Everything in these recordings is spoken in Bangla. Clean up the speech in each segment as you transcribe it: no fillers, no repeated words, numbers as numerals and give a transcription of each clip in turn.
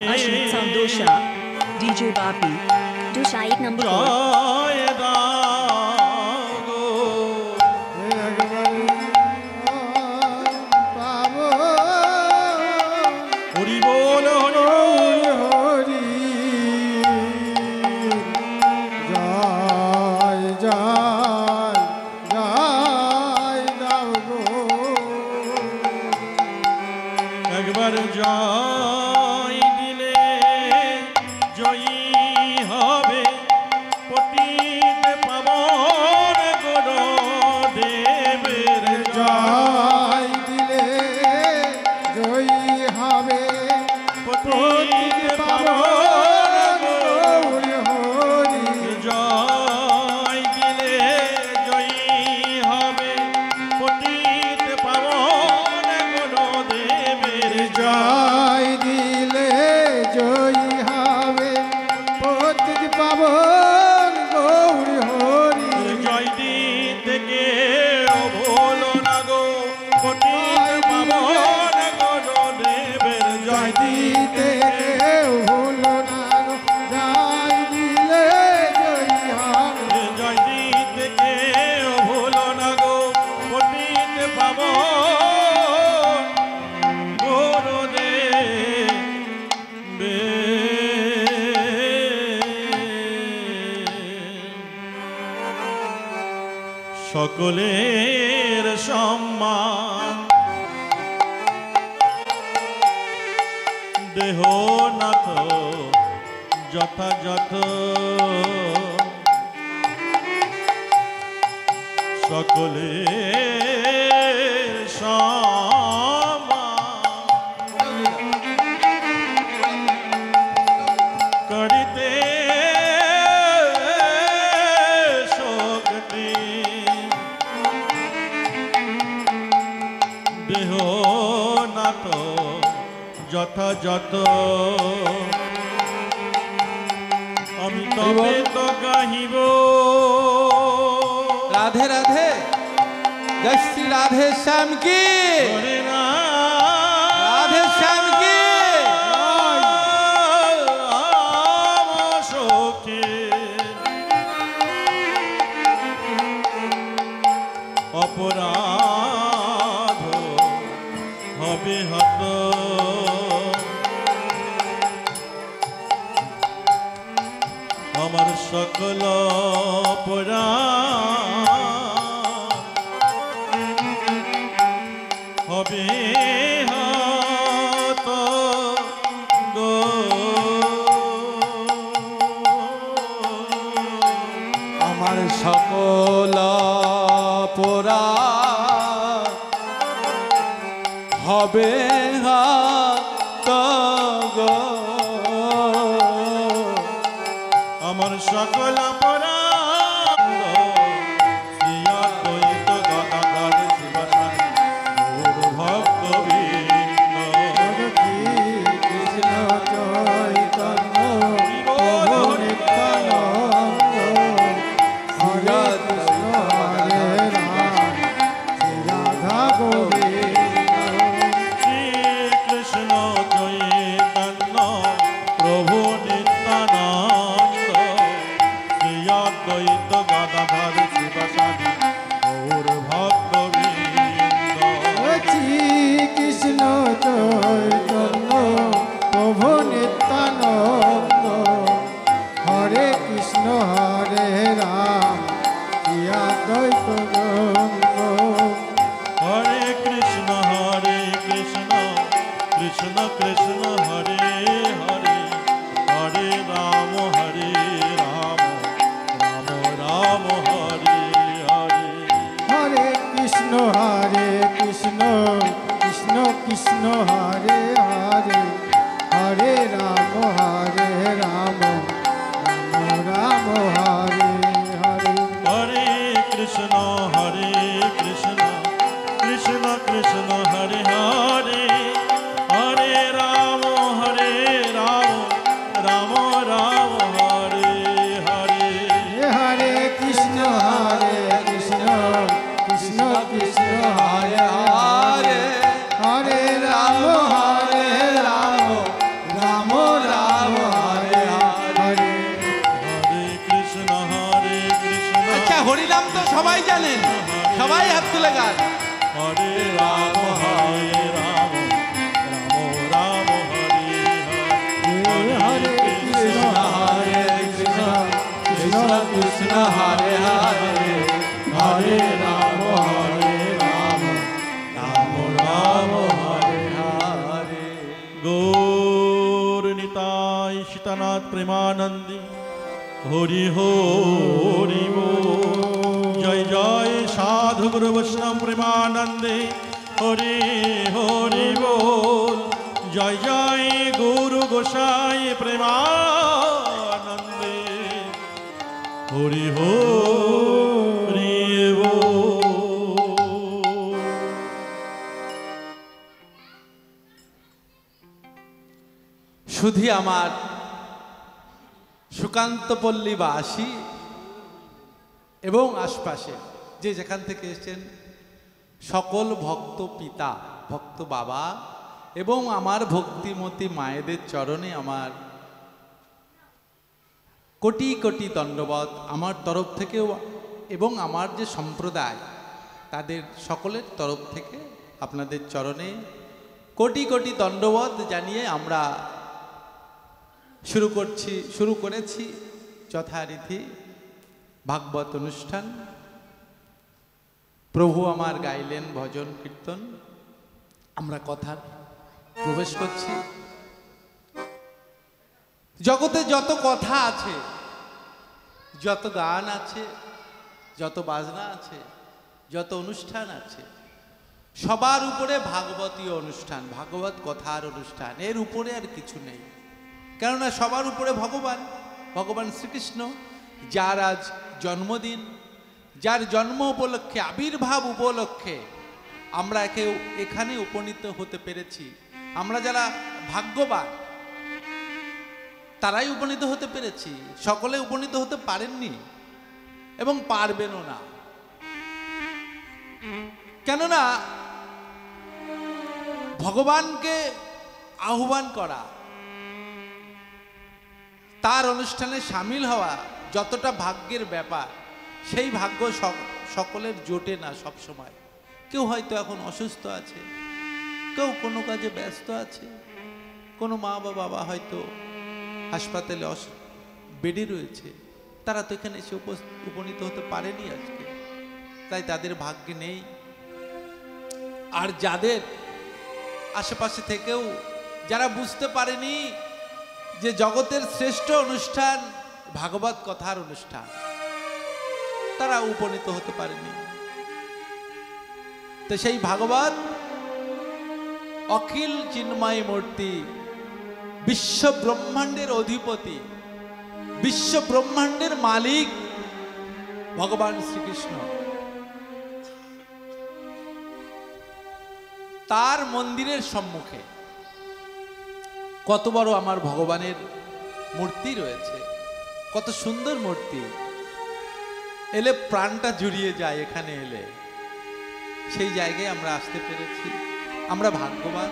Ashwin Samdosha, DJ Bapi, Dosha 1 number 4 সকলের সম্মান দেহ নাথ যথাযথ সকলের সম্মান করিতে শক্তি দেহ নাথ যথাযথ আমি তবে তো গাহিব राधे राधे जय श्री राधे श्याम की राधे श्याम की अपराध हबे हत আমার সকল হবে হত গো আমার সকল অপরাধ হবে হত গো আমার সকল অপরাধ শ্রিয়া দ্বৈত গদাধর শিবসানি গৌর ভক্তবৃন্দ কৃষ্ণ চৈতন্য প্রভু নিত্যানন্দ হরে কৃষ্ণ হরে রাম শ্রী রাধা গোবিন্দ শ্রী কৃষ্ণ চৈতন্য প্রভু নিত্যানন্দ দ্বৈত গদাধর শিবসানি গৌর ভক্তবৃন্দ শ্রী কৃষ্ণ চৈতন্য প্রভু নিত্যানন্দ হরে কৃষ্ণ হরে রাম শ্রী দ্বৈত গঙ্গ হরে কৃষ্ণ কৃষ্ণ কৃষ্ণ হরে হরে হরে রাম রাম রাম হরে হরে হরে কৃষ্ণ কৃষ্ণ কৃষ্ণ হরে হরে হরে রাম রাম রাম হরে হরে হরে কৃষ্ণ কৃষ্ণ কৃষ্ণ হরে হরে হরে রাম রাম রাম হরে হরে হরে কৃষ্ণ কৃষ্ণ কৃষ্ণ হরে হরে হরে রাম রাম তুলে গান। হরে রাম রাম রাম হরে হরে হরে কৃষ্ণ হরে কৃষ্ণ কৃষ্ণ কৃষ্ণ হরে হরে হরে রাম রাম রাম হরে হরে। গৌর নিতাই সীতানাথ প্রেমানন্দী হরি হরি बोल। जय जय साधु गुरु वैष्णव प्रेमानंदे हरि हरि बोल। जय जय गुरु गोसाई प्रेमानंदे हरि हरि बोल। শুধু আমার সুকান্তপল্লীবাসী এবং আশপাশে যে যেখান থেকে এসেছেন সকল ভক্ত পিতা ভক্ত বাবা এবং আমার ভক্তিমতী মায়েদের চরণে আমার কোটি কোটি দণ্ডবত আমার তরফ থেকেও এবং আমার যে সম্প্রদায় তাদের সকলের তরফ থেকে আপনাদের চরণে কোটি কোটি দণ্ডবত জানিয়ে আমরা শুরু করেছি যথারীতি ভাগবত অনুষ্ঠান। প্রভু আমার গাইলেন ভজন কীর্তন, আমরা কথার প্রবেশ করছি। জগতে যত কথা আছে, যত গান আছে, যত বাজনা আছে, যত অনুষ্ঠান আছে, সবার উপরে ভাগবতীয় অনুষ্ঠান, ভাগবত কথার অনুষ্ঠান, এর উপরে আর কিছু নেই। কেননা সবার উপরে ভগবান, ভগবান শ্রীকৃষ্ণ, যার আজ জন্মদিন, যার জন্ম উপলক্ষে আবির্ভাব উপলক্ষে আমরা এখানে উপনীত হতে পেরেছি। আমরা যারা ভাগ্যবান তারাই উপনীত হতে পেরেছি, সকলে উপনীত হতে পারেননি এবং পারবেনও না। কেননা ভগবানকে আহ্বান করা, তার অনুষ্ঠানে সামিল হওয়া যতটা ভাগ্যের ব্যাপার, সেই ভাগ্য সকলের জোটে না সব সময়। কেউ হয়তো এখন অসুস্থ আছে, কেউ কোনো কাজে ব্যস্ত আছে, কোনো মা বা বাবা হয়তো হাসপাতালে বেডে রয়েছে, তারা তো এখানে এসে উপনীত হতে পারেনি আজকে, তাই তাদের ভাগ্যে নেই। আর যাদের আশেপাশে থেকেও যারা বুঝতে পারেনি যে জগতের শ্রেষ্ঠ অনুষ্ঠান ভাগবত কথার অনুষ্ঠান, তারা উপনীত হতে পারেনি। তো সেই ভাগবত অখিল চিন্ময় মূর্তি, বিশ্ব ব্রহ্মাণ্ডের অধিপতি, বিশ্ব ব্রহ্মাণ্ডের মালিক ভগবান শ্রীকৃষ্ণ, তার মন্দিরের সম্মুখে কত বড় আমার ভগবানের মূর্তি রয়েছে, কত সুন্দর মূর্তি, এলে প্রাণটা জুড়িয়ে যায়। এখানে এলে সেই জায়গায় আমরা আসতে পেরেছি, আমরা ভাগ্যবান।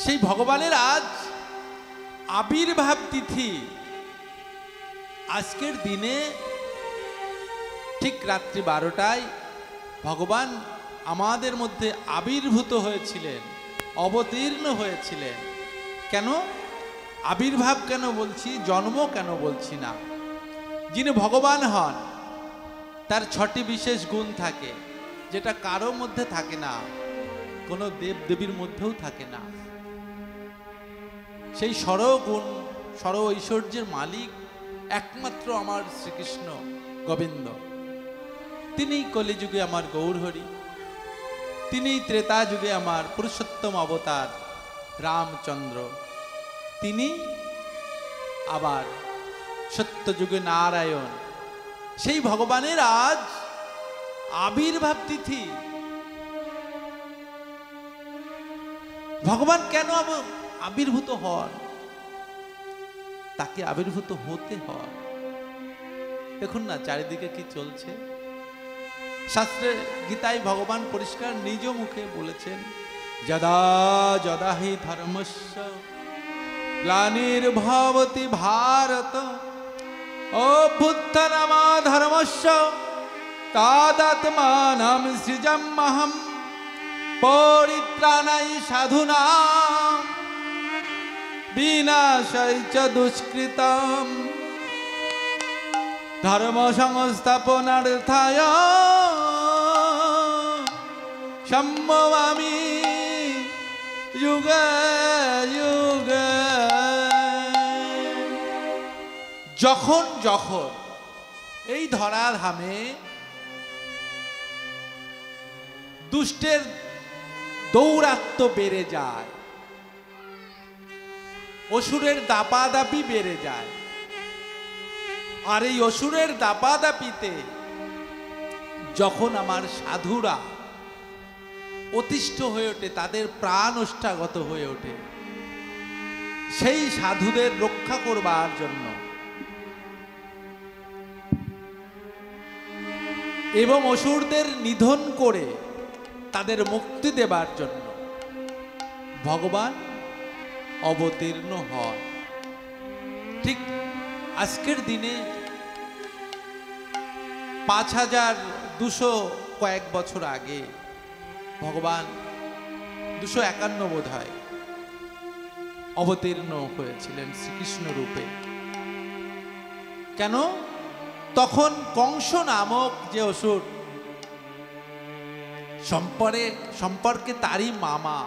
সেই ভগবানের আজ আবির্ভাব তিথি। আজকের দিনে ঠিক রাত্রি 12টায় ভগবান আমাদের মধ্যে আবির্ভূত হয়েছিলেন, অবতীর্ণ হয়েছিলেন। কেন আবির্ভাব কেন বলছি, জন্ম কেন বলছি না? যিনি ভগবান হন তার 6টি বিশেষ গুণ থাকে, যেটা কারো মধ্যে থাকে না, কোনো দেব দেবীর মধ্যেও থাকে না। সেই সরগুণ, সর ঐশ্বর্যের মালিক একমাত্র আমার শ্রীকৃষ্ণ গোবিন্দ। তিনি কলিযুগে আমার গৌরহরি, তিনি ত্রেতা যুগে আমার পুরুষোত্তম অবতার রামচন্দ্র, তিনি আবার সত্যযুগে নারায়ণ। সেই ভগবানের আজ আবির্ভাব তিথি। ভগবান কেন আবির্ভূত হন? তাকে আবির্ভূত হতে হয়। দেখুন না চারিদিকে কি চলছে। শাস্ত্রে গীতায় ভগবান পরিষ্কার নিজ মুখে বলেছেন, যদা যদা হি ধর্মস্য গ্লানির্ভবতি ভারত অভ্যুত্থানমা ধর্মস্য তাদাত্মানাম সৃজাম্যহম পরিত্রাণায় সাধুনাম বিনাশায় চ দুষ্কৃতম ধর্ম সংস্থাপনার্থায় সম্ভবামি যুগে যুগে। যখন যখন এই ধরার ধামে দুষ্টের দৌরাত্ম্য বেড়ে যায়, অসুরের দাপাদাপি বেড়ে যায়, আর এই অসুরের দাপাদাপিতে যখন আমার সাধুরা অতিষ্ঠ হয়ে ওঠে, তাদের প্রাণ ওষ্ঠাগত হয়ে ওঠে, সেই সাধুদের রক্ষা করবার জন্য এবং অসুরদের নিধন করে তাদের মুক্তি দেবার জন্য ভগবান অবতীর্ণ হয়। ঠিক আজকের দিনে 5200 কয়েক বছর আগে ভগবান 251 বোধ হয় অবতীর্ণ হয়েছিলেন শ্রীকৃষ্ণ রূপে। কেন? তখন কংস নামক যে অসুর, সম্পর্কে তারই মামা,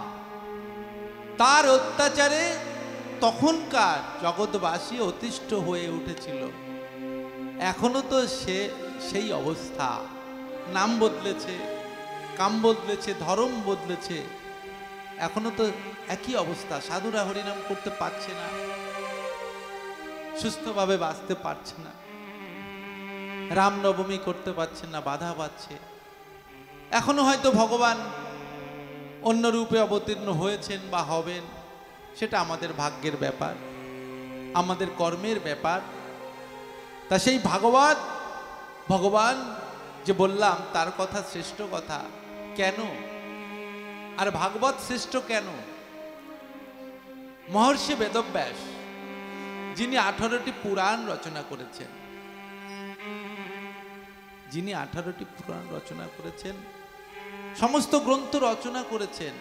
তার অত্যাচারে তখনকার জগৎবাসী অতিষ্ঠ হয়ে উঠেছিল। এখনো তো সেই অবস্থা, নাম বদলেছে, কাম বদলেছে, ধর্ম বদলেছে, এখনো তো একই অবস্থা। সাধুরা হরিনাম করতে পারছে না, সুস্থভাবে বাঁচতে পারছে না, রামনবমী করতে পারছে না, বাধা পাচ্ছে। এখনো হয়তো ভগবান অন্য রূপে অবতীর্ণ হয়েছেন বা হবেন, সেটা আমাদের ভাগ্যের ব্যাপার, আমাদের কর্মের ব্যাপার। তা সেই ভগবান যে বললাম তার কথা শ্রেষ্ঠ কথা কেন, আর ভাগবত শ্রেষ্ঠ কেন? মহর্ষি বেদব্যাস, যিনি 18টি পুরাণ রচনা করেছেন, সমস্ত গ্রন্থ রচনা করেছেন,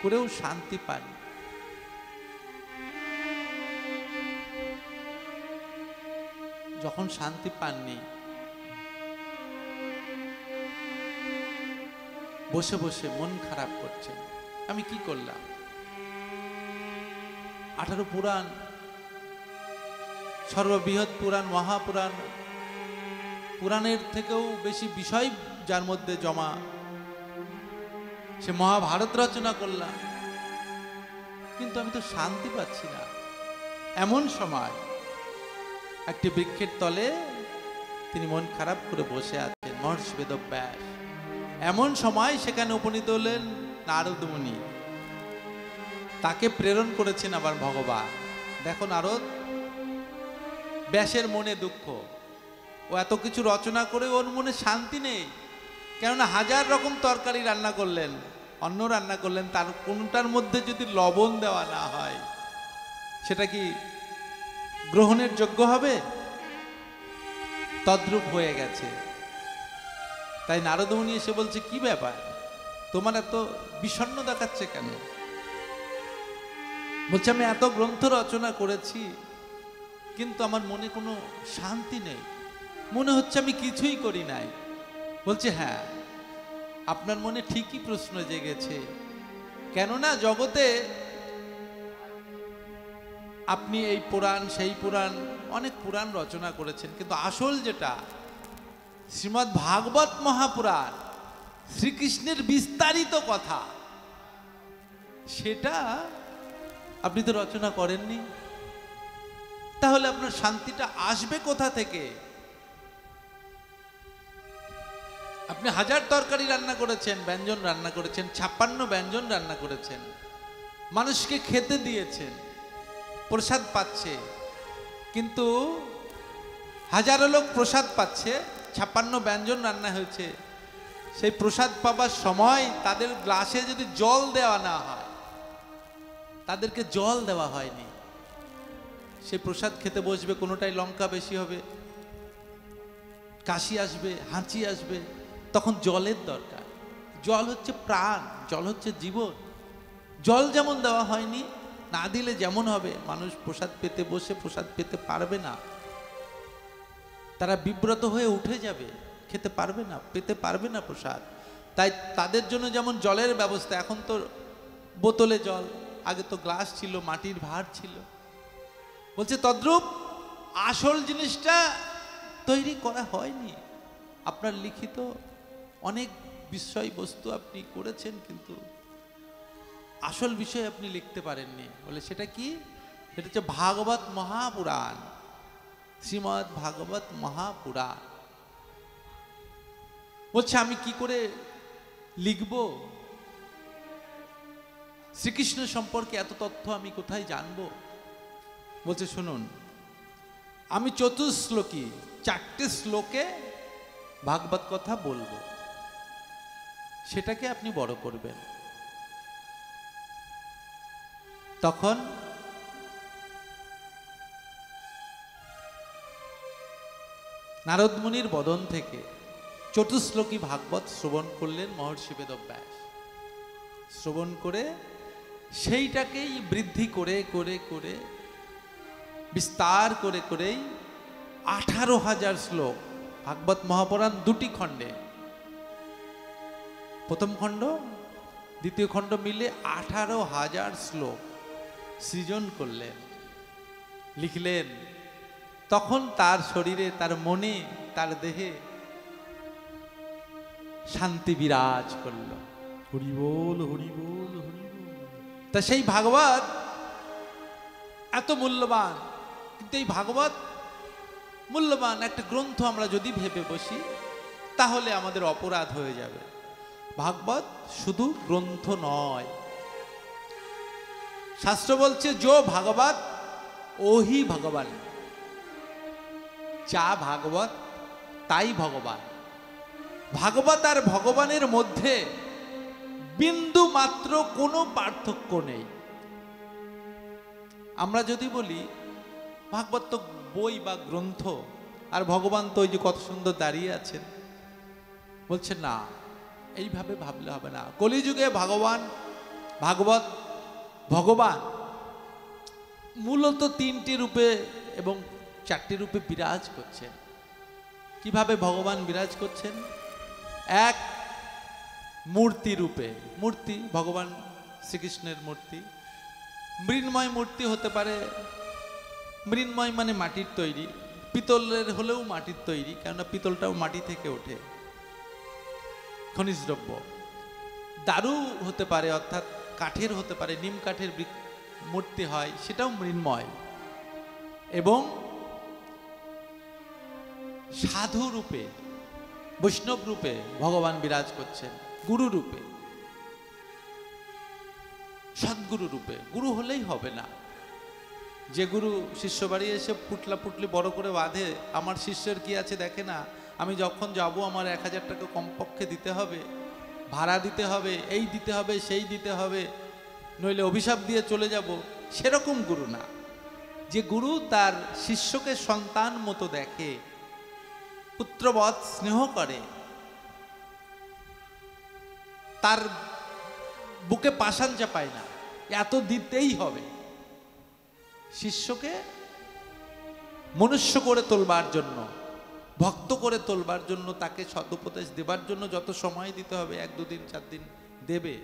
করেও শান্তি পান। যখন শান্তি পাননি, বসে বসে মন খারাপ করছেন, আমি কি করলাম? 18 পুরাণ, সর্ববৃহৎ পুরাণ, মহাপুরাণ, পুরাণের থেকেও বেশি বিষয় যার মধ্যে জমা, সে মহাভারত রচনা করলাম, কিন্তু আমি তো শান্তি পাচ্ছি না। এমন সময় একটি বৃক্ষের তলে তিনি মন খারাপ করে বসে আছেন, মহর্ষি বেদব্যাস। এমন সময় সেখানে উপনীত হলেন নারদ মুনি, তাকে প্রেরণ করেছেন আবার ভগবান। দেখো নারদ, ব্যাসের মনে দুঃখ, ও এত কিছু রচনা করে ওর মনে শান্তি নেই, কেননা 1000 রকম তরকারি রান্না করলেন, অন্ন রান্না করলেন, তার কোনটার মধ্যে যদি লবণ দেওয়া না হয় সেটা কি গ্রহণের যোগ্য হবে? তদ্রূপ হয়ে গেছে। তাই নারদ মুনি এসে বলছে, কি ব্যাপার, তোমার এত বিষণ্ণ দেখাচ্ছে কেন? বলছে, আমি এত গ্রন্থ রচনা করেছি, কিন্তু আমার মনে কোনো শান্তি নেই, মনে হচ্ছে আমি কিছুই করি নাই। বলছে, হ্যাঁ, আপনার মনে ঠিকই প্রশ্ন জেগেছে, কেননা জগতে আপনি এই পুরাণ সেই পুরাণ, অনেক পুরাণ রচনা করেছেন, কিন্তু আসল যেটা শ্রীমদ্ ভাগবত মহাপুরাণ, শ্রীকৃষ্ণের বিস্তারিত কথা, সেটা আপনি তো রচনা করেননি। তাহলে আপনার শান্তিটা আসবে কোথা থেকে? আপনি 1000 তরকারি রান্না করেছেন, ব্যঞ্জন রান্না করেছেন, 56 ব্যঞ্জন রান্না করেছেন, মানুষকে খেতে দিয়েছেন, প্রসাদ পাচ্ছে, কিন্তু হাজারো লোক প্রসাদ পাচ্ছে, 56 ব্যঞ্জন রান্না হয়েছে, সেই প্রসাদ পাবার সময় তাদের গ্লাসে যদি জল দেওয়া না হয়, তাদেরকে জল দেওয়া হয়নি, সে প্রসাদ খেতে বসবে, কোনোটাই লঙ্কা বেশি হবে, কাশি আসবে, হাঁচি আসবে, তখন জলের দরকার। জল হচ্ছে প্রাণ, জল হচ্ছে জীবন। জল যেমন দেওয়া হয়নি, না দিলে যেমন হবে, মানুষ প্রসাদ পেতে বসে প্রসাদ পেতে পারবে না, তারা বিব্রত হয়ে উঠে যাবে, খেতে পারবে না, পেতে পারবে না প্রসাদ। তাই তাদের জন্য যেমন জলের ব্যবস্থা, এখন তো বোতলে জল, আগে তো গ্লাস ছিল, মাটির ভাঁড় ছিল। বলছে তদ্রূপ আসল জিনিসটা তৈরি করা হয়নি। আপনার লিখিত অনেক বিষয়বস্তু আপনি করেছেন, কিন্তু আসল বিষয় আপনি লিখতে পারেননি। বলে সেটা কি? সেটা হচ্ছে ভাগবত মহাপুরাণ, শ্রীমদ্ ভাগবত মহাপুরাণ। বলছে আমি কি করে লিখব? শ্রীকৃষ্ণ সম্পর্কে এত তথ্য আমি কোথায় জানবো? বলছে শুনুন, আমি চতুশ্লোকী 4টে শ্লোকে ভাগবত কথা বলবো, সেটাকে আপনি বড় করবেন। তখন নারদ মুনির বদন থেকে চতুশ্লোকী ভাগবত শ্রবণ করলেন মহর্ষি বেদব্যাস। শ্রবণ করে সেইটাকেই বৃদ্ধি করে করে করে বিস্তার করে করেই 18,000 শ্লোক, ভাগবত মহাপুরাণ 2টি খণ্ডে, প্রথম খণ্ড দ্বিতীয় খণ্ড মিলে 18,000 শ্লোক সৃজন করলেন, লিখলেন। তখন তার শরীরে, তার মনে, তার দেহে শান্তি বিরাজ করল। হরি বল, হরি বল, হরি বল। তা সেই ভাগবত এত মূল্যবান, কিন্তু এই ভাগবত মূল্যবান একটা গ্রন্থ আমরা যদি ভেবে বসি, তাহলে আমাদের অপরাধ হয়ে যাবে। ভাগবত শুধু গ্রন্থ নয়, শাস্ত্র বলছে যো ভাগবত ওহি ভগবান, যা ভাগবত তাই ভগবান। ভাগবত আর ভগবানের মধ্যে বিন্দু মাত্র কোনো পার্থক্য নেই। আমরা যদি বলি ভাগবত তো বই বা গ্রন্থ, আর ভগবান তো ওই যে কত সুন্দর দাঁড়িয়ে আছেন, বলছে না, এইভাবে ভাবলে হবে না। কলিযুগে ভগবান, ভাগবত, ভগবান মূলত 3টি রূপে এবং 4টি রূপে বিরাজ করছেন। কিভাবে ভগবান বিরাজ করছেন? এক, মূর্তি রূপে, মূর্তি ভগবান শ্রীকৃষ্ণের মূর্তি। মৃন্ময় মূর্তি হতে পারে, মৃন্ময় মানে মাটির তৈরি, পিতলের হলেও মাটির তৈরি, কেননা পিতলটাও মাটি থেকে ওঠে, খনিজ দ্রব্য। দারু হতে পারে, অর্থাৎ কাঠের হতে পারে, নিম কাঠের মূর্তি হয়, সেটাও মৃন্ময়। এবং সাধু রূপে, বৈষ্ণব রূপে ভগবান বিরাজ করছেন, গুরু রূপে, সদ্গুরু রূপে। গুরু হলেই হবে না, যে গুরু শিষ্য বাড়ি এসে পুটলা পুটলি বড় করে বাঁধে, আমার শিষ্যের কি আছে দেখে না, আমি যখন যাব আমার 1,000 টাকা কমপক্ষে দিতে হবে, ভাড়া দিতে হবে, এই দিতে হবে, সেই দিতে হবে, নইলে অভিশাপ দিয়ে চলে যাব, সেরকম গুরু না। যে গুরু তার শিষ্যকে সন্তান মতো দেখে, পুত্রবৎ স্নেহ করে, তার বুকে পাষাণ চাপায় না, এত দিতেই হবে। শিষ্যকে মনুষ্য করে তোলবার জন্য, ভক্ত করে তোলবার জন্য, তাকে সদুপদেশ দেবার জন্য যত সময় দিতে হবে, 1-2 দিন 4 দিন দেবে,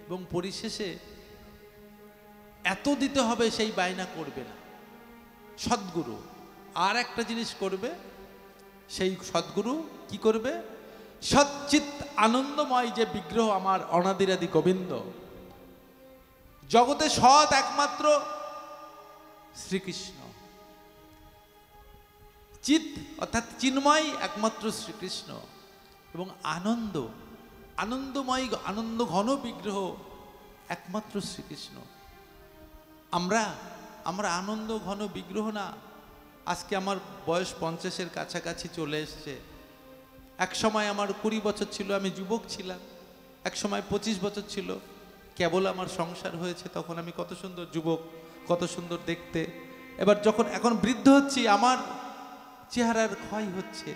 এবং পরিশেষে এত দিতে হবে সেই বায়না করবে না। সদ্গুরু আর একটা জিনিস করবে, সেই সদ্গুরু কি করবে? সচ্চিত আনন্দময় যে বিগ্রহ আমার অনাদিরাদি গোবিন্দ, জগতে সৎ একমাত্র শ্রীকৃষ্ণ, চিত অর্থাৎ চিন্ময় একমাত্র শ্রীকৃষ্ণ, এবং আনন্দ, আনন্দময় আনন্দ ঘন বিগ্রহ একমাত্র শ্রীকৃষ্ণ। আমরা আনন্দ ঘন বিগ্রহ না। আজকে আমার বয়স 50-এর কাছাকাছি চলে এসছে। এক সময় আমার 20 বছর ছিল, আমি যুবক ছিলাম। এক সময় 25 বছর ছিল, কেবল আমার সংসার হয়েছে, তখন আমি কত সুন্দর যুবক, কত সুন্দর দেখতে। এবার যখন এখন বৃদ্ধ হচ্ছি, আমার চেহারার ক্ষয় হচ্ছে,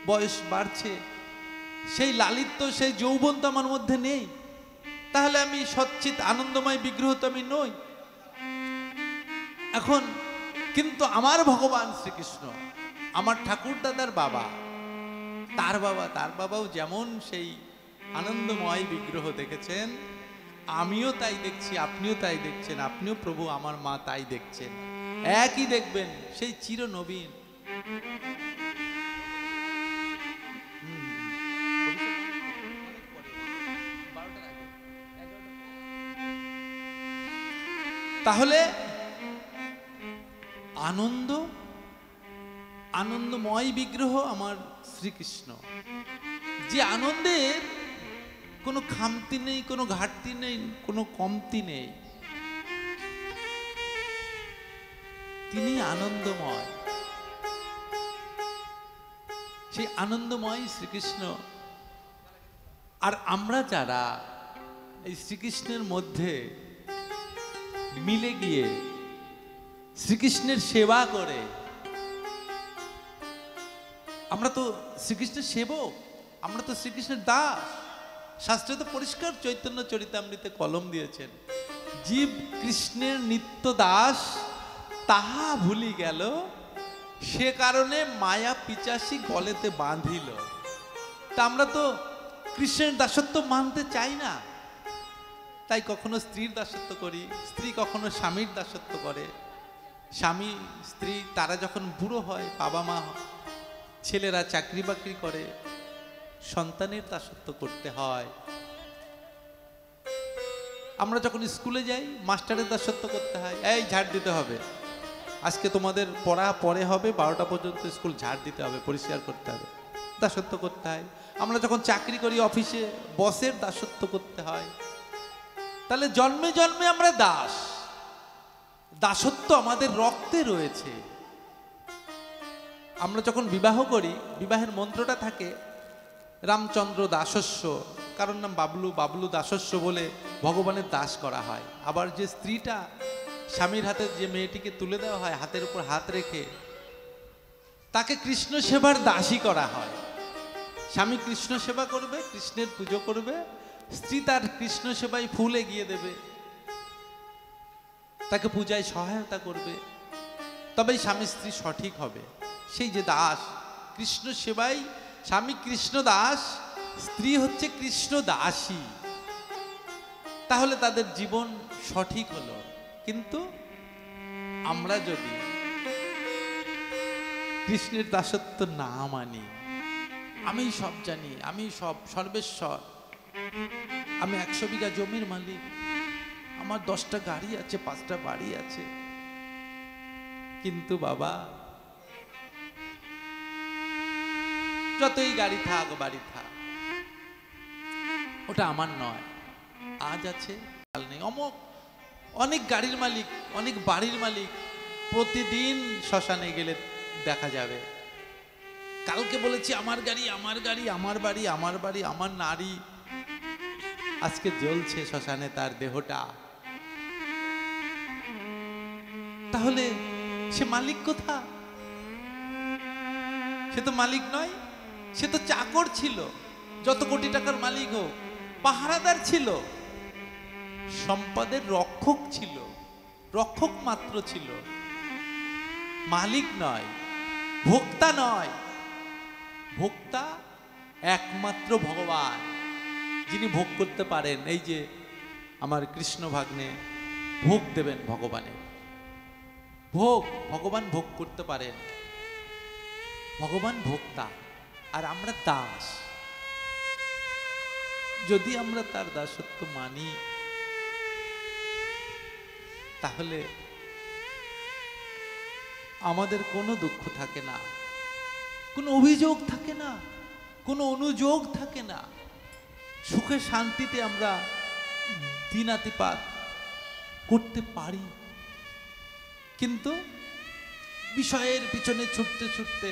বয়স বাড়ছে, সেই লালিত্য সেই যৌবন তো আমার মধ্যে নেই, তাহলে আমি সচ্চিত আনন্দময় বিগ্রহ তো আমি নই। এখন কিন্তু আমার ভগবান শ্রীকৃষ্ণ, আমার ঠাকুর দাদার বাবা, তার বাবাও যেমন সেই আনন্দময় বিগ্রহ দেখেছেন, আমিও তাই দেখছি, আপনিও তাই দেখছেন, আপনিও প্রভু আমার মা তাই দেখছেন, একই দেখবেন, সেই চির নবীন। তাহলে আনন্দময় বিগ্রহ আমার শ্রীকৃষ্ণ, যে আনন্দের কোনো খামতি নেই, কোনো ঘাটতি নেই, কোনো কমতি নেই, তিনি আনন্দময়। সেই আনন্দময় শ্রীকৃষ্ণ। আর আমরা যারা এই শ্রীকৃষ্ণের মধ্যে মিলে গিয়ে শ্রীকৃষ্ণের সেবা করে, আমরা তো শ্রীকৃষ্ণের সেবক, আমরা তো শ্রীকৃষ্ণের দাস। শাস্ত্রে তো পরিষ্কার চৈতন্য চরিতামৃতে কলম দিয়েছেন, জীব কৃষ্ণের নিত্য দাস তাহা ভুলি গেল, সে কারণে মায়া পিচাসী গলেতে বাঁধিল। তা আমরা তো কৃষ্ণের দাসত্ব মানতে চাই না, তাই কখনো স্ত্রীর দাসত্ব করি, স্ত্রী কখনো স্বামীর দাসত্ব করে। স্বামী স্ত্রী তারা যখন বুড়ো হয়, বাবা মা, ছেলেরা চাকরি বাকরি করে, সন্তানের দাসত্ব করতে হয়। আমরা যখন স্কুলে যাই, মাস্টারের দাসত্ব করতে হয়, এই ঝাড় দিতে হবে, আজকে তোমাদের পড়া পরে হবে, 12টা পর্যন্ত স্কুল ঝাড় দিতে হবে, পরিষ্কার করতে হবে, দাসত্ব করতে হয়। আমরা যখন চাকরি করি অফিসে, বসের দাসত্ব করতে হয়। তাহলে জন্মে জন্মে আমরা দাস, দাসত্ব আমাদের রক্তে রয়েছে। আমরা যখন বিবাহ করি, বিবাহের মন্ত্রটা থাকে রামচন্দ্র দাসস্য, কারণ নাম বাবলু, বাবলু দাসস্য বলে ভগবানের দাস করা হয়। আবার যে স্ত্রীটা স্বামীর হাতে যে মেয়েটিকে তুলে দেওয়া হয়, হাতের উপর হাত রেখে, তাকে কৃষ্ণ সেবার দাসী করা হয়। স্বামী কৃষ্ণ সেবা করবে, কৃষ্ণের পুজো করবে, স্ত্রী তার কৃষ্ণ সেবায় ফুল এগিয়ে দেবে, তাকে পূজায় সহায়তা করবে, তবেই স্বামী স্ত্রী সঠিক হবে। সেই যে দাস, কৃষ্ণ সেবায় স্বামী কৃষ্ণ দাস, স্ত্রী হচ্ছে কৃষ্ণ দাসী, তাহলে তাদের জীবন সঠিক হলো। কিন্তু আমরা যদি কৃষ্ণের দাসত্ব না মানি, আমি সব জানি, আমি সব সর্বেশ্বর, আমি 100 বিঘা জমির মালিক, আমার 10টা গাড়ি আছে, 5টা বাড়ি আছে, কিন্তু বাবা যতই গাড়ি থাক বাড়ি থাক, ওটা আমার নয়। আজ আছে কাল নেই। অনেক গাড়ির মালিক, অনেক বাড়ির মালিক প্রতিদিন শ্মশানে গেলে দেখা যাবে। কালকে বলেছি আমার গাড়ি, আমার গাড়ি, আমার বাড়ি, আমার বাড়ি, আমার নারী, আজকে জ্বলছে শ্মশানে তার দেহটা। তাহলে সে মালিক কোথা? সে তো মালিক নয়, সে তো চাকর ছিল। যত কোটি টাকার মালিক হোক, পাহারাদার ছিল, সম্পদের রক্ষক ছিল, রক্ষক মাত্র ছিল, মালিক নয়, ভোক্তা নয়। ভোক্তা একমাত্র ভগবান, যিনি ভোগ করতে পারেন। এই যে আমার কৃষ্ণ ভাগ্নে ভোগ দেবেন ভগবানের, ভোগ ভগবান ভোগ করতে পারেন, ভগবান ভোক্তা আর আমরা দাস। যদি আমরা তার দাসত্ব মানি, তাহলে আমাদের কোনো দুঃখ থাকে না, কোনো অভিযোগ থাকে না, কোনো অনুযোগ থাকে না, সুখে শান্তিতে আমরা দিনাতিপাত করতে পারি। কিন্তু বিষয়ের পিছনে ছুটতে ছুটতে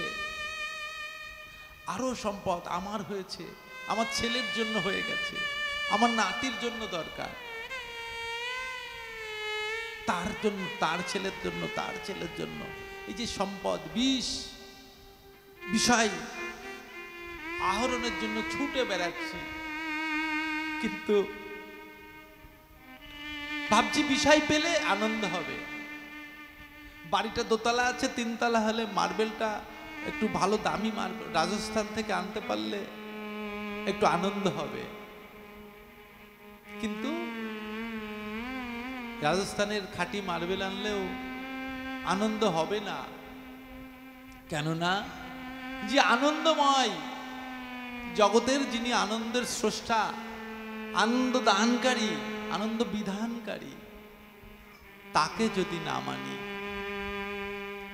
আরো সম্পদ আমার হয়েছে, আমার ছেলের জন্য হয়ে গেছে, আমার নাতির জন্য দরকার, তার জন্য, তার ছেলের জন্য, তার ছেলের জন্য। এই যে সম্পদ, বিষয় আহরণের জন্য ছুটে বেড়াচ্ছি, কিন্তু ভাবছি বিষয় পেলে আনন্দ হবে। বাড়িটা দোতলা আছে, তিনতলা হলে মার্বেলটা একটু ভালো দামি মার্বেল রাজস্থান থেকে আনতে পারলে একটু আনন্দ হবে। কিন্তু রাজস্থানের খাঁটি মার্বেল আনলেও আনন্দ হবে না। কেননা যে আনন্দময় জগতের, যিনি আনন্দের স্রষ্টা, আনন্দ দানকারী, আনন্দ বিধানকারী, তাকে যদি না মানি,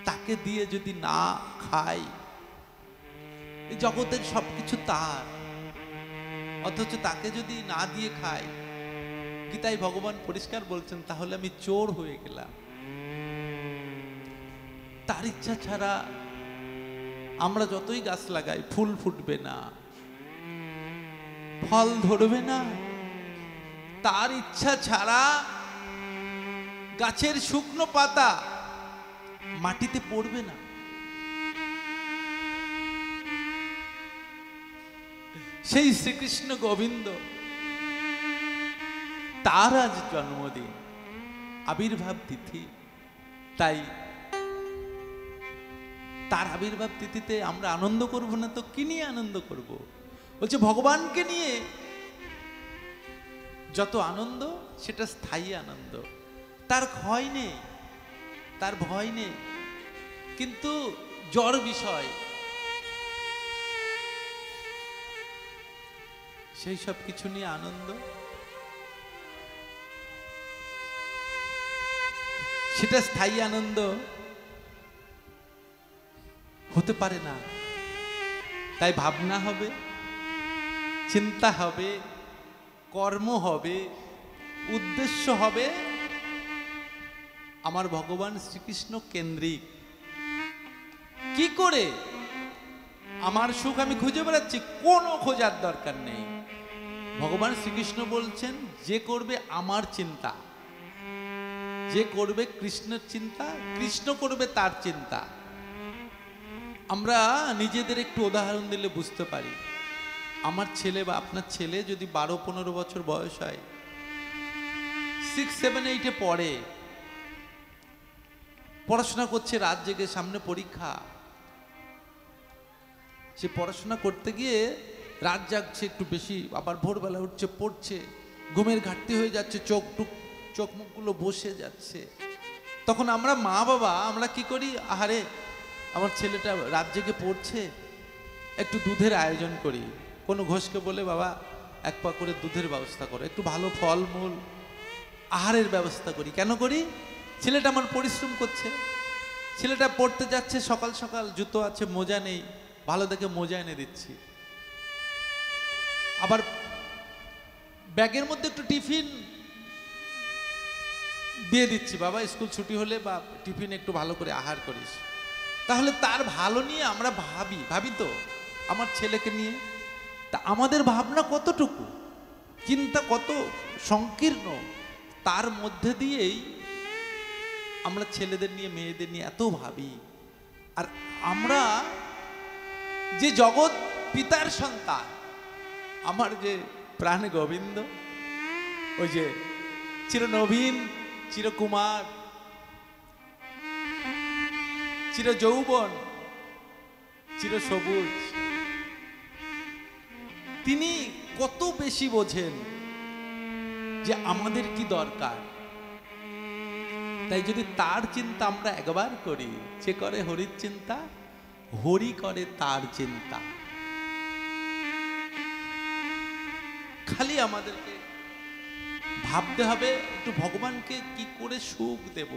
তাকে দিয়ে যদি না খাই, এই জগতের সবকিছু তার, অথচ তাকে যদি না দিয়ে খাই, গীতায় ভগবান পরিষ্কার বলছেন, তাহলে আমি চোর হয়ে গেলাম। তার ইচ্ছা ছাড়া আমরা যতই গাছ লাগাই ফুল ফুটবে না, ফল ধরবে না। তার ইচ্ছা ছাড়া গাছের শুকনো পাতা মাটিতে পড়বে না। সেই শ্রীকৃষ্ণ গোবিন্দ, তার আজ জন্মদিন, আবির্ভাব তিথি। তাই তার আবির্ভাব তিথিতে আমরা আনন্দ করব না তো কি নিয়ে আনন্দ করব? বলছে ভগবানকে নিয়ে যত আনন্দ সেটা স্থায়ী আনন্দ, তার ক্ষয় নেই, তার ভয় নেই। কিন্তু জড় বিষয়, সেই সব কিছু নিয়ে আনন্দ, সেটা স্থায়ী আনন্দ হতে পারে না। তাই ভাবনা হবে, চিন্তা হবে, কর্ম হবে, উদ্দেশ্য হবে আমার ভগবান শ্রীকৃষ্ণ কেন্দ্রিক। কি করে আমার সুখ আমি খুঁজে বেড়াচ্ছি? কোনো খোঁজার দরকার নেই। ভগবান শ্রীকৃষ্ণ বলছেন, যে করবে আমার চিন্তা, যে করবে কৃষ্ণের চিন্তা, কৃষ্ণ করবে তার চিন্তা। আমরা নিজেদের একটু উদাহরণ দিলে বুঝতে পারি। আমার ছেলে বা আপনার ছেলে যদি 12-15 বছর বয়স হয়, 6, 7, 8 পড়ে, পড়াশোনা করছে, রাত জেগে, সামনে পরীক্ষা, সে পড়াশোনা করতে গিয়ে রাত জাগছে একটু বেশি, আবার ভোরবেলা উঠছে, পড়ছে, ঘুমের ঘাটতি হয়ে যাচ্ছে, চোখ মুখগুলো বসে যাচ্ছে। তখন আমরা মা বাবা আমরা কি করি? আহারে আমার ছেলেটা রাত জেগে পড়ছে, একটু দুধের আয়োজন করি। কোনো ঘোষকে বলে, বাবা 1 পা করে দুধের ব্যবস্থা করো, একটু ভালো ফলমূল আহারের ব্যবস্থা করি। কেন করি? ছেলেটা আমার পরিশ্রম করছে, ছেলেটা পড়তে যাচ্ছে, সকাল সকাল জুতো আছে, মোজা নেই, ভালো দেখে মোজা এনে দিচ্ছি। আবার ব্যাগের মধ্যে একটু টিফিন দিয়ে দিচ্ছি, বাবা স্কুল ছুটি হলে বা টিফিন একটু ভালো করে আহার করিস। তাহলে তার ভালো নিয়ে আমরা ভাবি তো আমার ছেলেকে নিয়ে। তা আমাদের ভাবনা কতটুকু, চিন্তা কত সংকীর্ণ, তার মধ্যে দিয়েই আমরা ছেলেদের নিয়ে, মেয়েদের নিয়ে এত ভাবি। আর আমরা যে জগৎ পিতার সন্তান, আমার যে প্রাণ গোবিন্দ, ওই যে চিরনবীন, চিরকুমার, চির যৌবন, চির সবুজ, তিনি কত বেশি বোঝেন যে আমাদের কি দরকার। তাই যদি তার চিন্তা আমরা একবার করি, যে করে হরির চিন্তা, হরি করে তার চিন্তা। খালি আমাদেরকে ভাবতে হবে একটু ভগবানকে কি করে সুখ দেব।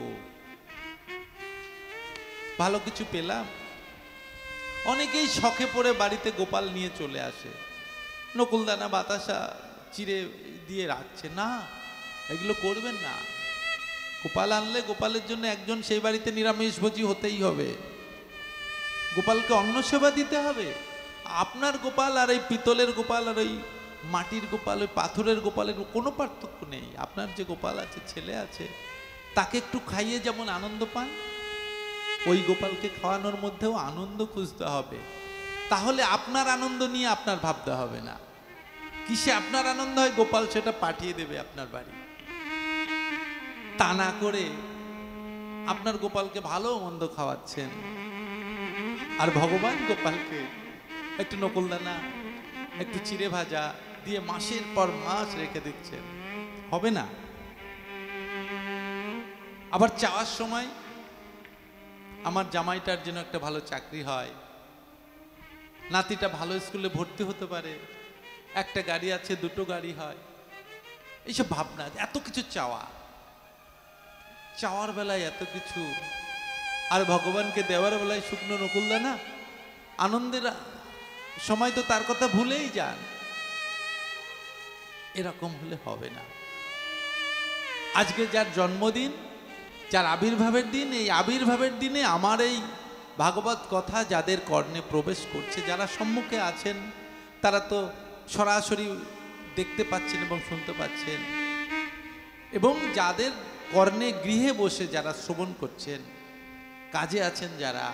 ভালো কিছু পেলাম, অনেকেই শখে পড়ে বাড়িতে গোপাল নিয়ে চলে আসে, নকুলদানা বাতাসা চিড়ে দিয়ে রাখছে। না, এগুলো করবেন না। গোপাল আনলে গোপালের জন্য একজন সেই বাড়িতে নিরামিষভোজী হতেই হবে, গোপালকে অন্ন সেবা দিতে হবে। আপনার গোপাল আর এই পিতলের গোপাল আর ওই মাটির গোপাল, ওই পাথরের গোপালের কোনো পার্থক্য নেই। আপনার যে গোপাল আছে, ছেলে আছে, তাকে একটু খাইয়ে যেমন আনন্দ পান, ওই গোপালকে খাওয়ানোর মধ্যেও আনন্দ খুঁজতে হবে। তাহলে আপনার আনন্দ নিয়ে আপনার ভাবতে হবে না। কিসে আপনার আনন্দ হয়, গোপাল সেটা পাঠিয়ে দেবে আপনার বাড়ি। তা না করে আপনার গোপালকে ভালো মন্দ খাওয়াচ্ছেন, আর ভগবান গোপালকে একটু নকুলদানা, একটু চিড়ে ভাজা দিয়ে মাসের পর মাস রেখে দিচ্ছেন, হবে না। আবার চাওয়ার সময় আমার জামাইটার জন্য একটা ভালো চাকরি হয়, নাতিটা ভালো স্কুলে ভর্তি হতে পারে, একটা গাড়ি আছে, দুটো গাড়ি হয়, এইসব ভাবনা, এত কিছু চাওয়ার বেলায় এত কিছু, আর ভগবানকে দেওয়ার বেলায় শুকনো নকুলদানা। আনন্দের সময় তো তার কথা ভুলেই যান। এরকম হলে হবে না। আজকে যার জন্মদিন, যার আবির্ভাবের দিন, এই আবির্ভাবের দিনে আমার এই ভাগবত কথা যাদের কর্ণে প্রবেশ করছে, যারা সম্মুখে আছেন, তারা তো সরাসরি দেখতে পাচ্ছেন এবং শুনতে পাচ্ছেন, এবং যাদের কর্ণে গৃহে বসে যারা শ্রবণ করছেন, কাজে আছেন যারা,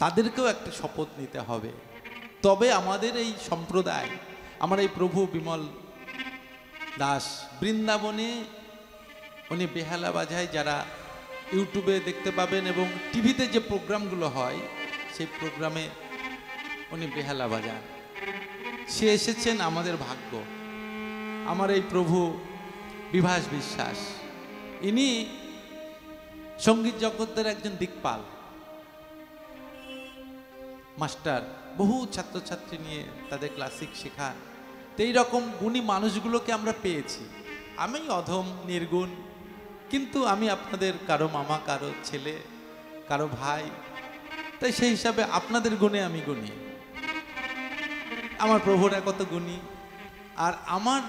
তাদেরকেও একটা শপথ নিতে হবে। তবে আমাদের এই সম্প্রদায়, আমার এই প্রভু বিমল দাস বৃন্দাবনে উনি বেহালা বাজায়, যারা ইউটিউবে দেখতে পাবেন এবং টিভিতে যে প্রোগ্রামগুলো হয় সেই প্রোগ্রামে উনি বেহালা বাজান। সে এসেছেন আমাদের ভাগ্য। আমার এই প্রভু বিভাস বিশ্বাস, ইনি সঙ্গীত জগতের একজন দিকপাল মাস্টার, বহু ছাত্রছাত্রী নিয়ে তাদের ক্লাসিক শেখান। তো এইরকম গুণী মানুষগুলোকে আমরা পেয়েছি। আমি অধম নির্গুণ, কিন্তু আমি আপনাদের কারো মামা, কারো ছেলে, কারো ভাই, তাই সেই হিসাবে আপনাদের গুণে আমি গুণী। আমার প্রভুরা কত গুণী, আর আমার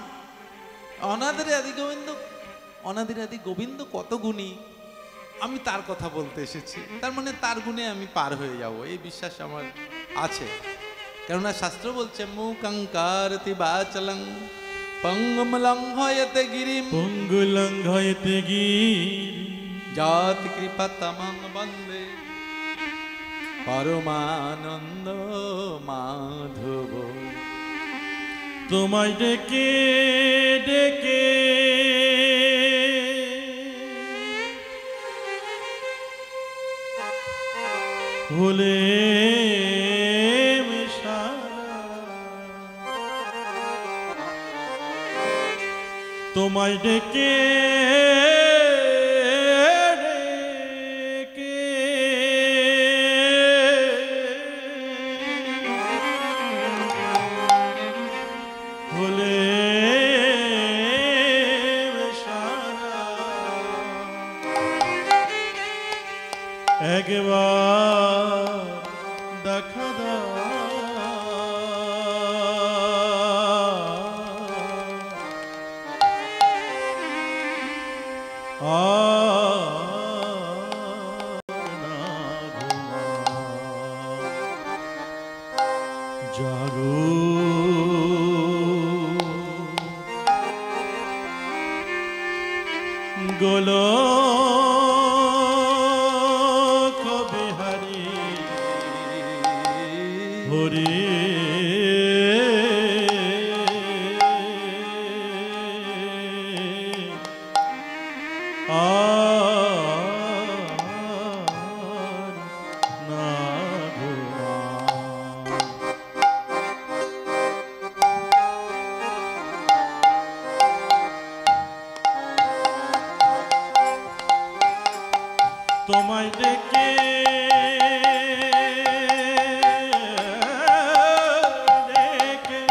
অনাদির আদি গোবিন্দ কত গুণী, আমি তার কথা বলতে এসেছি। তার মানে তার গুণে আমি পার হয়ে যাব, এই বিশ্বাস আমার আছে। কেননা শাস্ত্র বলছে মুকঙ্কারতি বাচলং পঙ্গমলঙ্ঘয়তে গিরিম পঙ্গুলঙ্ঘয়তে গিরিম জাতি কৃপা তমং বন্দে পরমানন্দ মাধব। তোমায় ডেকে ডেকে ভুলে তোমায় ডেকে ডেকে ভুলে একবার দেখা দাও জাগো গোলক বিহারী হরি তোমায় ডেকে ডেকে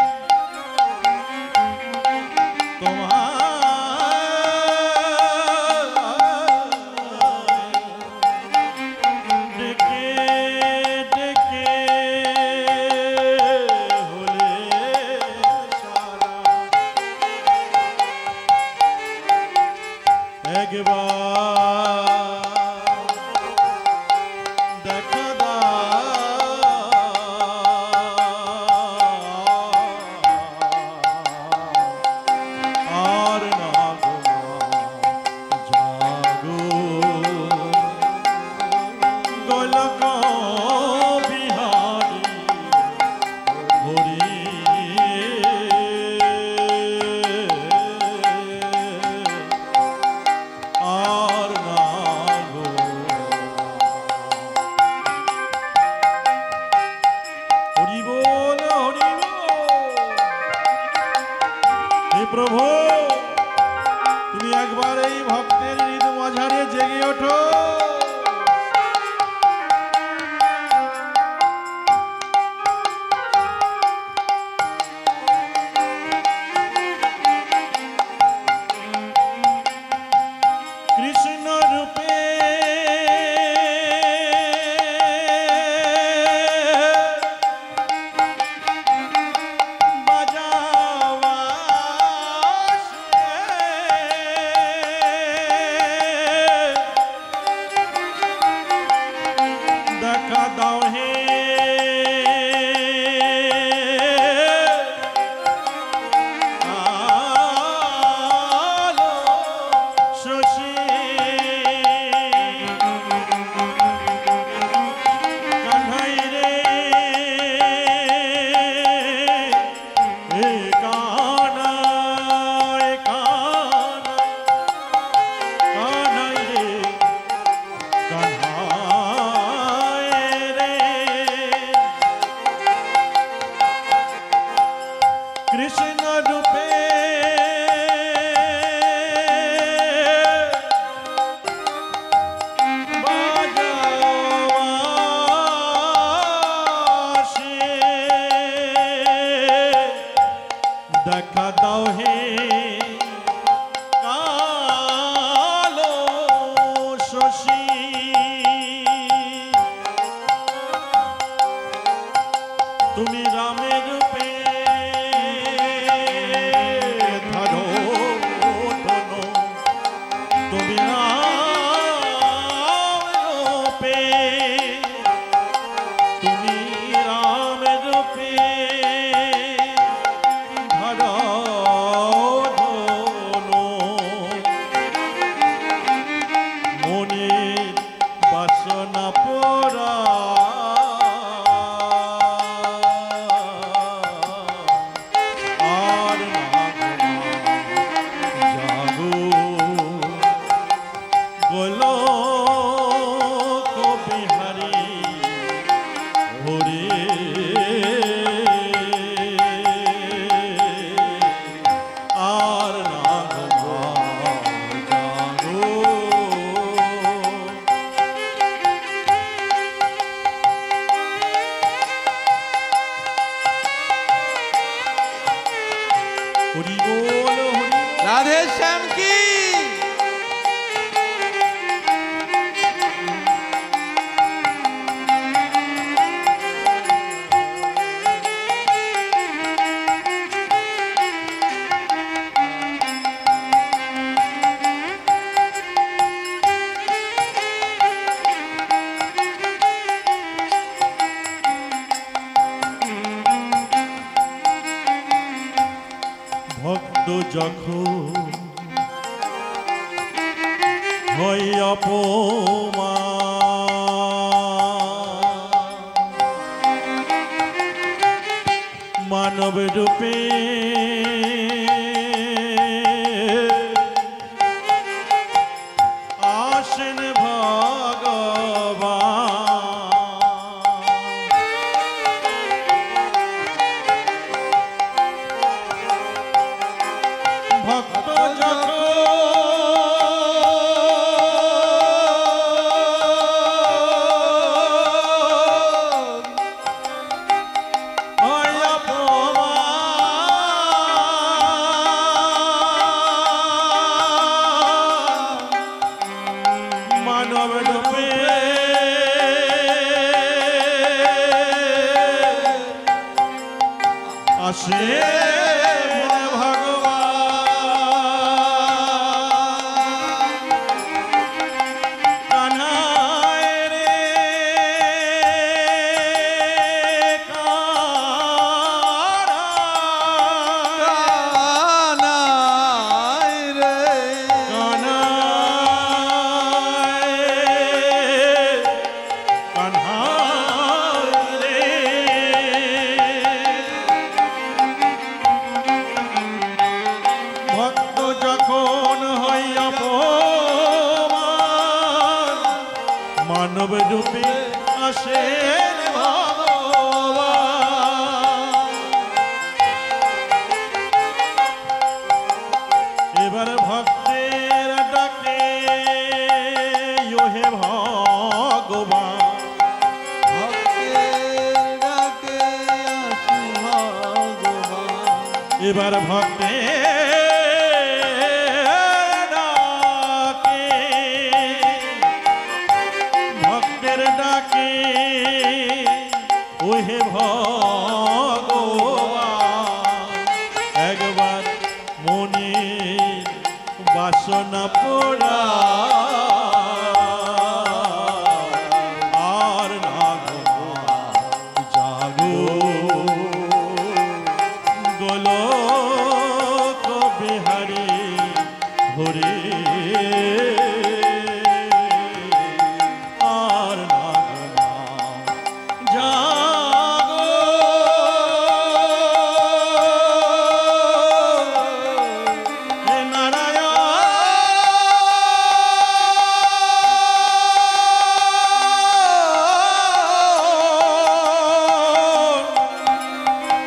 ডেকে ডেকে হলে সারা একবার দেখা আর না জাগো গোলক বিহারী ওই ভক্তের হৃদ মাঝারে জেগে ওঠো। কৃষ্ণ রূপে দেখা দাও হে আলো শশী কান্হাই রে এ কানা এ কানা কান্হাই রে কান্হাই রে কৃষ্ণ রূপে বাজাবাসে দেখা দাও হে কালো শশী তুমি রামের রূপে ধরো ধনো তুমি রামের রূপে তুমি রামের রূপে ধরো ধনো মনের বাসনা পোড়া আর না জাগো গোলোক বিহারী হরে আর না জাগো হরি বল হরি রাধে শ্যাম কি ভক্ত যখন হয় অপমান মানব রূপে আসেন ভগবান ভক্ত যখন হয় অপমান মানব রূপে আসে মানব রূপে আসেন ভগবান। এবার ভক্তের ডাক এবার ভক্তে ডাকে, ভক্তের ডাকে ওহে ভগবান একবার মনের বাসনা পোড়া আর না গো জাগো গোলক বিহারী হরে আর না গো জাগো হে নারায়ণ,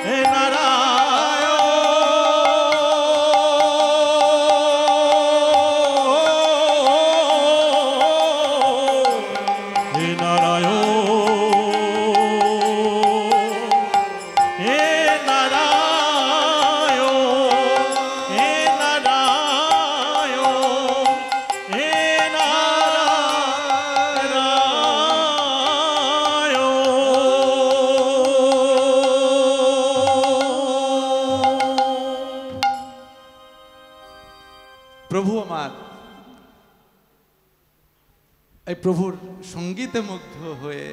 হে নারায়ণ, হে নারায়ণ, হে নারায়ণ, হে নারায়ণ। প্রভু আমার এই প্রভুর সঙ্গীতে মুগ্ধ হয়ে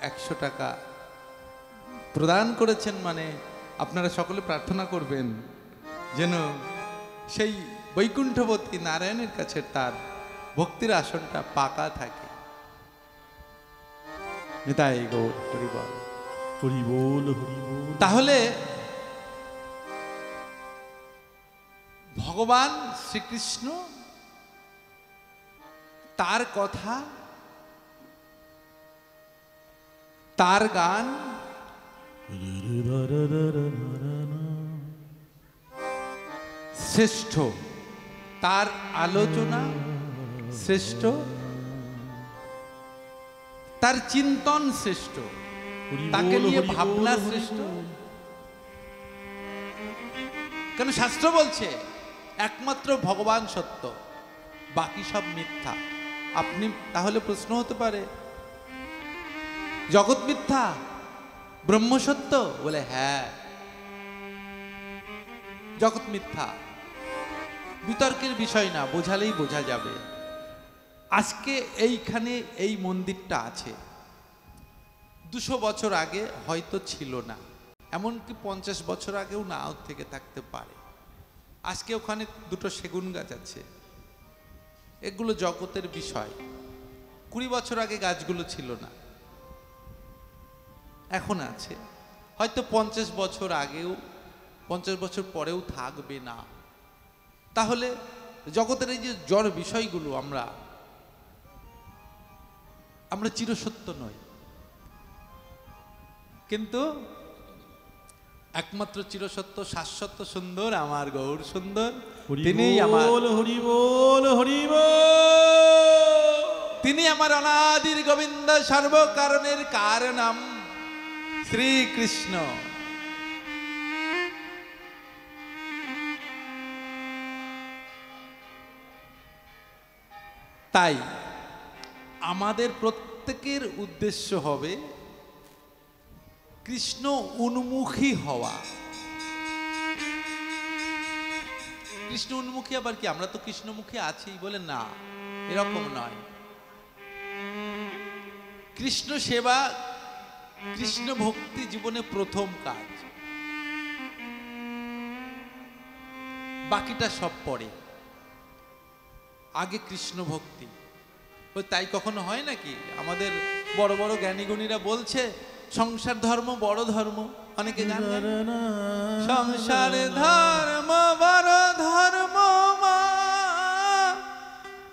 100 টাকা প্রদান করেছেন, মানে আপনারা সকলে প্রার্থনা করবেন যেন সেই বৈকুণ্ঠবতী নারায়ণের কাছে তার ভক্তির আসনটা পাকা থাকে। নিতাই গৌর হরি বল। হরি বল, হরি বল। তাহলে ভগবান শ্রীকৃষ্ণ তার কথা, তার গান শ্রেষ্ঠ, তার আলোচনা শ্রেষ্ঠ, তার চিন্তন শ্রেষ্ঠ, তাকে নিয়ে ভাবনা শ্রেষ্ঠ। কেন শাস্ত্র বলছে একমাত্র ভগবান সত্য, বাকি সব মিথ্যা। আপনি তাহলে প্রশ্ন হতে পারে জগৎ মিথ্যা, ব্রহ্ম সত্য? বলে হ্যাঁ, জগৎ মিথ্যা, বিতর্কের বিষয় না, বোঝালেই বোঝা যাবে। আজকে এইখানে এই মন্দিরটা আছে, 200 বছর আগে হয়তো ছিল না, এমনকি 50 বছর আগেও নাও থেকে থাকতে পারে। আজকে ওখানে 2টো সেগুন গাছ আছে, এগুলো জগতের বিষয়। 20 বছর আগে গাছগুলো ছিল না, এখন আছে। হয়তো 50 বছর আগেও, 50 বছর পরেও থাকবে না। তাহলে জগতের এই যে জড় বিষয়গুলো, আমরা চিরসত্য নই, কিন্তু একমাত্র চিরসত্য শাশ্বত সুন্দর আমার গৌর সুন্দর, তিনিই আমার, হরি বল, হরি বল। তিনি আমার অনাদির গোবিন্দ, সর্বকারণের কারণম শ্রীকৃষ্ণ। তাই আমাদের প্রত্যেকের উদ্দেশ্য হবে কৃষ্ণ উন্মুখী হওয়া। কৃষ্ণ উন্মুখী আবার কি? আমরা তো কৃষ্ণমুখী আছি বলে না, এরকম নয়। কৃষ্ণ সেবা, কৃষ্ণ ভক্তি জীবনে প্রথম কাজ, বাকিটা সব পরে। আগে কৃষ্ণ ভক্তি। তাই কখনো হয় নাকি? আমাদের বড় বড় জ্ঞানীগুণীরা বলছে সংসার ধর্ম বড় ধর্ম, অনেকে জানে সংসার ধর্ম বড় ধর্ম মা,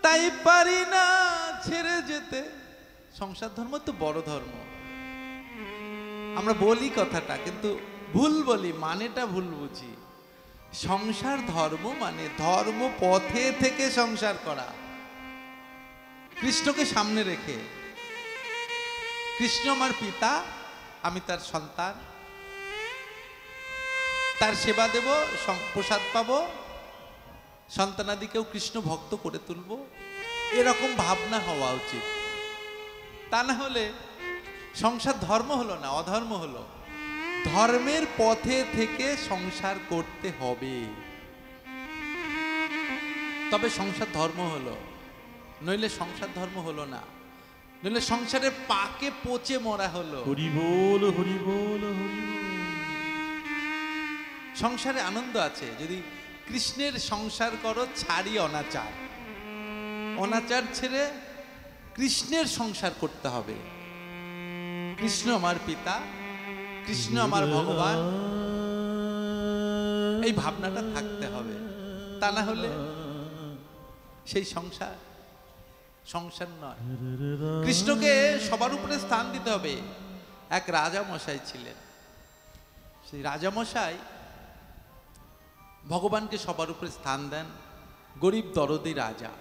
তাই পারি না ছেড়ে যেতে। সংসার ধর্ম তো বড় ধর্ম, আমরা বলি কথাটা, কিন্তু ভুল বলি, মানেটা ভুল বুঝি। সংসার ধর্ম মানে ধর্ম পথে থেকে সংসার করা, কৃষ্ণকে সামনে রেখে। কৃষ্ণ আমার পিতা, আমি তার সন্তান। তার সেবা দেব, প্রসাদ পাবো, সন্তানাদিকেও কৃষ্ণ ভক্ত করে তুলব, এরকম ভাবনা হওয়া উচিত। তা না হলে সংসার ধর্ম হলো না, অধর্ম হলো। ধর্মের পথে থেকে সংসার করতে হবে, তবে সংসার ধর্ম হলো, নইলে সংসার ধর্ম হলো না, নইলে সংসারে পাকে পচে মরা হলো। হরি বল হরি বল হরি বল। সংসারে আনন্দ আছে যদি কৃষ্ণের সংসার করো, ছাড়ি অনাচার। অনাচার ছেড়ে কৃষ্ণের সংসার করতে হবে। কৃষ্ণ আমার পিতা, কৃষ্ণ আমার ভগবান, এই ভাবনাটা থাকতে হবে। তা না হলে সেই সংসার সংসার নয়। কৃষ্ণকে সবার উপরে স্থান দিতে হবে। এক রাজা মশাই ছিলেন, সেই রাজা মশাই ভগবানকে সবার উপরে স্থান দেন, গরিব দরদি রাজা।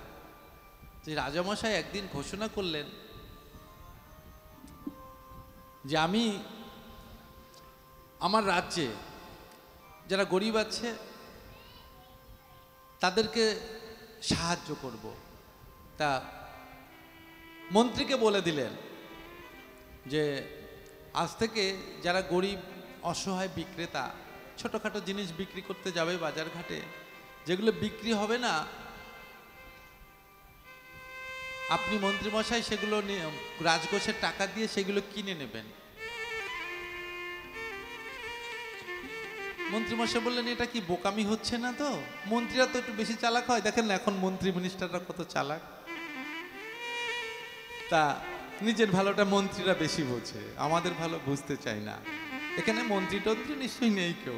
যে রাজামশাই একদিন ঘোষণা করলেন যে আমি আমার রাজ্যে যারা গরিব আছে তাদেরকে সাহায্য করব। তা মন্ত্রীকে বলে দিলেন যে আজ থেকে যারা গরিব অসহায় বিক্রেতা ছোটখাটো জিনিস বিক্রি করতে যাবে বাজার ঘাটে, যেগুলো বিক্রি হবে না, আপনি মন্ত্রীমশাই সেগুলো রাজকোষের টাকা দিয়ে সেগুলো কিনে নেবেন। মন্ত্রীমশাই বললেন এটা কি বোকামি হচ্ছে না তো? মন্ত্রীরা তো একটু বেশি চালাক হয়, দেখেন না এখন মন্ত্রী মিনিস্টাররা কত চালাক। তা নিজের ভালোটা মন্ত্রীরা বেশি বোঝে, আমাদের ভালো বুঝতে চায় না। এখানে মন্ত্রী টন্ত্রী নিশ্চয়ই নেই কেউ,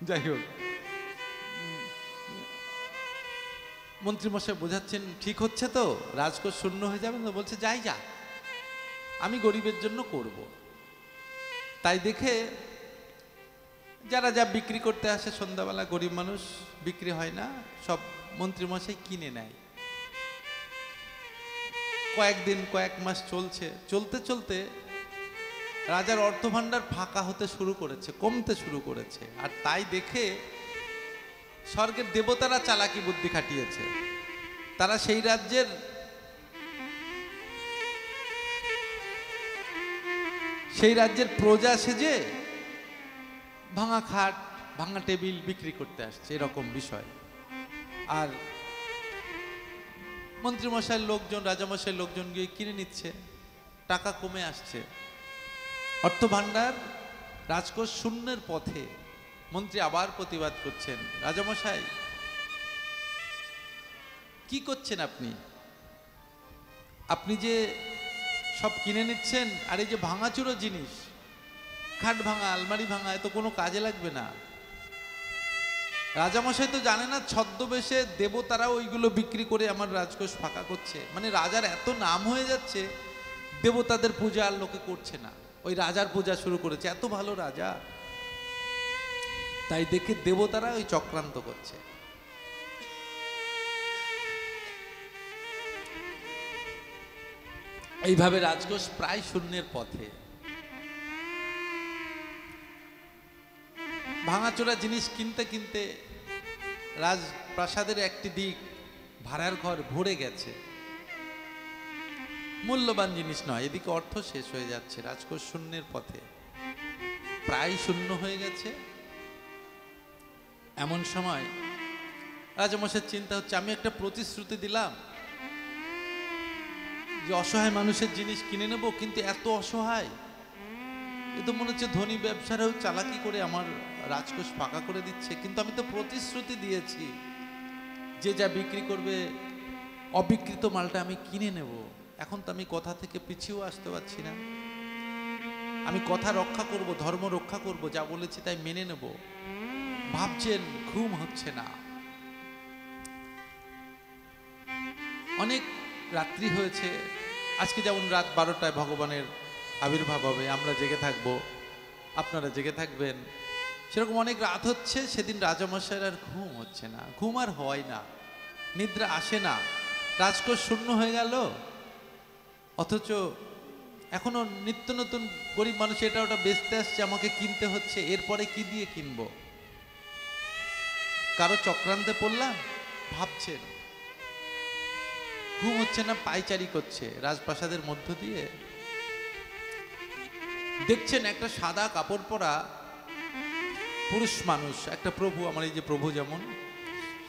যাই হোক মন্ত্রীমশাই বোঝাচ্ছেন ঠিক হচ্ছে তো, রাজকোষ শূন্য হয়ে যাবে না? বলছে যাই যা, আমি গরিবের জন্য করব। তাই দেখে যারা যা বিক্রি করতে আসে সন্ধ্যাবেলা, গরিব মানুষ বিক্রি হয় না, সব মন্ত্রীমশাই কিনে নেয়। কয়েকদিন কয়েক মাস চলছে, চলতে চলতে রাজার অর্থভাণ্ডার ফাঁকা হতে শুরু করেছে, কমতে শুরু করেছে। আর তাই দেখে স্বর্গের দেবতারা চালাকি বুদ্ধি খাটিয়েছে। তারা সেই রাজ্যের প্রজা সেজে ভাঙা খাট ভাঙা টেবিল বিক্রি করতে আসছে, এরকম বিষয়। আর মন্ত্রীমশাইয়ের লোকজন, রাজামশাইয়ের লোকজন গিয়ে কিনে নিচ্ছে, টাকা কমে আসছে, অর্থভাণ্ডার রাজকোষ শূন্যের পথে। মন্ত্রী আবার প্রতিবাদ করছেন, রাজামশাই কি করছেন আপনি? আপনি যে সব কিনে নিচ্ছেন, আর এই যে ভাঙাচুরো জিনিস, খাট ভাঙা আলমারি ভাঙা, এ তো কোনো কাজে লাগবে না। রাজামশাই তো জানে না ছদ্মবেশে দেবতারা ওইগুলো বিক্রি করে আমার রাজকোষ ফাঁকা করছে। মানে রাজার এত নাম হয়ে যাচ্ছে, দেবতাদের পূজা আর লোকে করছে না, ওই রাজার পূজা শুরু করেছে। এত ভালো রাজা, তাই দেখে দেবতারা ওই চক্রান্ত করছে। এইভাবে রাজকোষ প্রায় শূন্যের পথে। ভাঙাচোরা জিনিস কিনতে কিনতে রাজপ্রাসাদের একটি দিক ভাড়ার ঘর ভরে গেছে, মূল্যবান জিনিস নয়, এদিকে অর্থ শেষ হয়ে যাচ্ছে, রাজকোষ শূন্যের পথে, প্রায় শূন্য হয়ে গেছে। এমন সময় রাজামশাইয়ের চিন্তা হচ্ছে, আমি একটা প্রতিশ্রুতি দিলাম যে অসহায় মানুষের জিনিস কিনে নেব, কিন্তু এত অসহায়, এ তো মনে হচ্ছে ধনী ব্যবসারাও চালাকি করে আমার রাজকোষ ফাঁকা করে দিচ্ছে। কিন্তু আমি তো প্রতিশ্রুতি দিয়েছি যে যা বিক্রি করবে অবিকৃত মালটা আমি কিনে নেব। এখন তো আমি কথা থেকে পিছিয়েও আসতে পারছি না। আমি কথা রক্ষা করব, ধর্ম রক্ষা করব, যা বলেছি তাই মেনে নেব। ভাবছেন, ঘুম হচ্ছে না। অনেক রাত্রি হয়েছে, আজকে যেমন রাত 12টায় ভগবানের আবির্ভাব হবে, আমরা জেগে থাকবো, আপনারা জেগে থাকবেন, সেরকম অনেক রাত হচ্ছে। সেদিন রাজামশাইয়ের আর ঘুম হচ্ছে না, ঘুম আর হয় না, নিদ্রা আসে না। রাজকোষ শূন্য হয়ে গেল, অথচ এখনো নিত্য নতুন গরিব মানুষ এটা ওটা বেচতে আসছে, আমাকে কিনতে হচ্ছে, এরপরে কি দিয়ে কিনবো? কারো চক্রান্তে পড়লাম ভাবছেন, ঘুম হচ্ছে না, পায়চারি করছে রাজপ্রাসাদের মধ্য দিয়ে। দেখছেন একটা সাদা কাপড় পরা পুরুষ মানুষ, একটা প্রভু, আমার এই যে প্রভু যেমন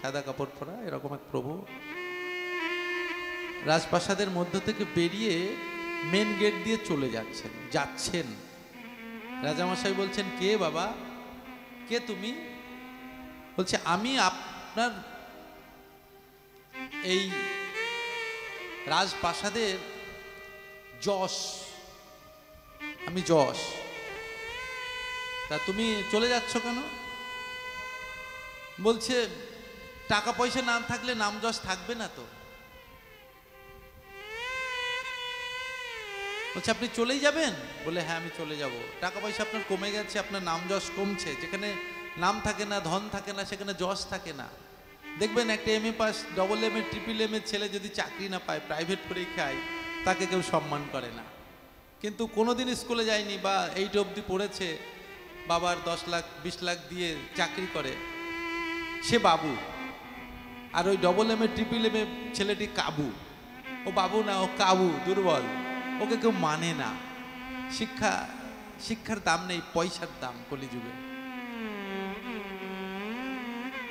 সাদা কাপড় পরা, এরকম এক প্রভু রাজপ্রাসাদের মধ্য থেকে বেরিয়ে মেন গেট দিয়ে চলে যাচ্ছেন। রাজামশাই বলছেন, কে বাবা, কে তুমি? বলছে, আমি আপনার এই রাজপ্রাসাদের যশ, আমি যশ। তা তুমি চলে যাচ্ছ কেন? বলছে, টাকা পয়সা না থাকলে নাম যশ থাকবে না তো। বলছে, আপনি চলেই যাবেন? বলে, হ্যাঁ আমি চলে যাব। টাকা পয়সা আপনার কমে গেছে, আপনার নাম যশ কমছে। যেখানে নাম থাকে না, ধন থাকে না, সেখানে যশ থাকে না। দেখবেন একটা MA পাস, AA, MA ছেলে যদি চাকরি না পায়, প্রাইভেট পরীক্ষায়, তাকে কেউ সম্মান করে না। কিন্তু কোনোদিন স্কুলে যায়নি বা 8 অবধি পড়েছে, বাবার 10 লাখ 20 লাখ দিয়ে চাকরি করে, সে বাবু। আর ওই AA, ছেলেটি কাবু। ও বাবু না, ও কাবু, দুর্বল, ওকে কেউ মানে না। শিক্ষার দাম নেই, পয়সার দাম কলিযুগে।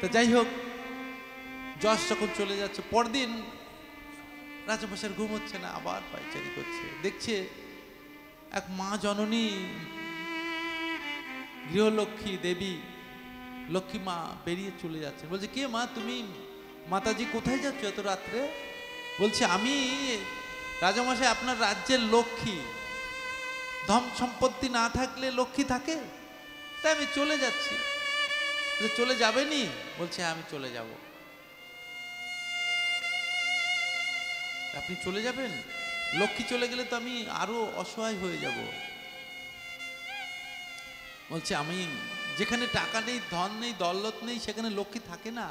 তো যাই হোক, যশ যখন চলে যাচ্ছে, পরদিন রাজামশাইয়ের ঘুম হচ্ছে না, আবার পায়চারি করছে। দেখছে এক মা জননী, গৃহলক্ষ্মী দেবী, লক্ষ্মী মা বেরিয়ে চলে যাচ্ছে। বলছে, কে মা তুমি? মাতাজি কোথায় যাচ্ছ এত রাত্রে? বলছে, আমি রাজামশাই আপনার রাজ্যের লক্ষ্মী, ধন সম্পত্তি না থাকলে লক্ষ্মী থাকে, তাই আমি চলে যাচ্ছি। চলে যাবেনি? বলছে, আমি চলে যাব। আপনি চলে যাবেন? লক্ষ্মী চলে গেলে তো আমি আরো অসহায় হয়ে যাব। বলছে, আমি যেখানে টাকা নেই, ধন নেই, দৌলত নেই, সেখানে লক্ষ্মী থাকে না।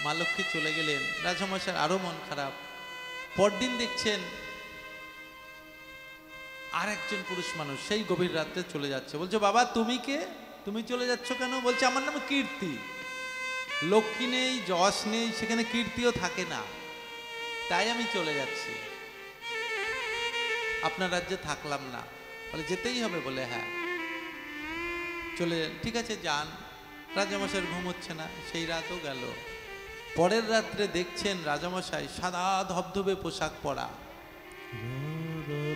মা লক্ষ্মী চলে গেলেন। রাজামশাইয়ের আরো মন খারাপ। পরদিন দেখছেন আর একজন পুরুষ মানুষ সেই গভীর রাত্রে চলে যাচ্ছে। বলছে, বাবা তুমি কে? তুমি চলে যাচ্ছ কেন? বলছে, আমার নাম কীর্তি। লক্ষ্মী নেই, যশ নেই, সেখানে কীর্তিও থাকে না, তাই আমি চলে যাচ্ছি। আপনার রাজ্যে থাকলাম না। বলে, যেতেই হবে? বলে, হ্যাঁ। চলে, ঠিক আছে যান। রাজামশাইয়ের ঘুম হচ্ছে না, সেই রাতও গেল। পরের রাত্রে দেখছেন রাজামশাই সাদা ধবধবে পোশাক পরা,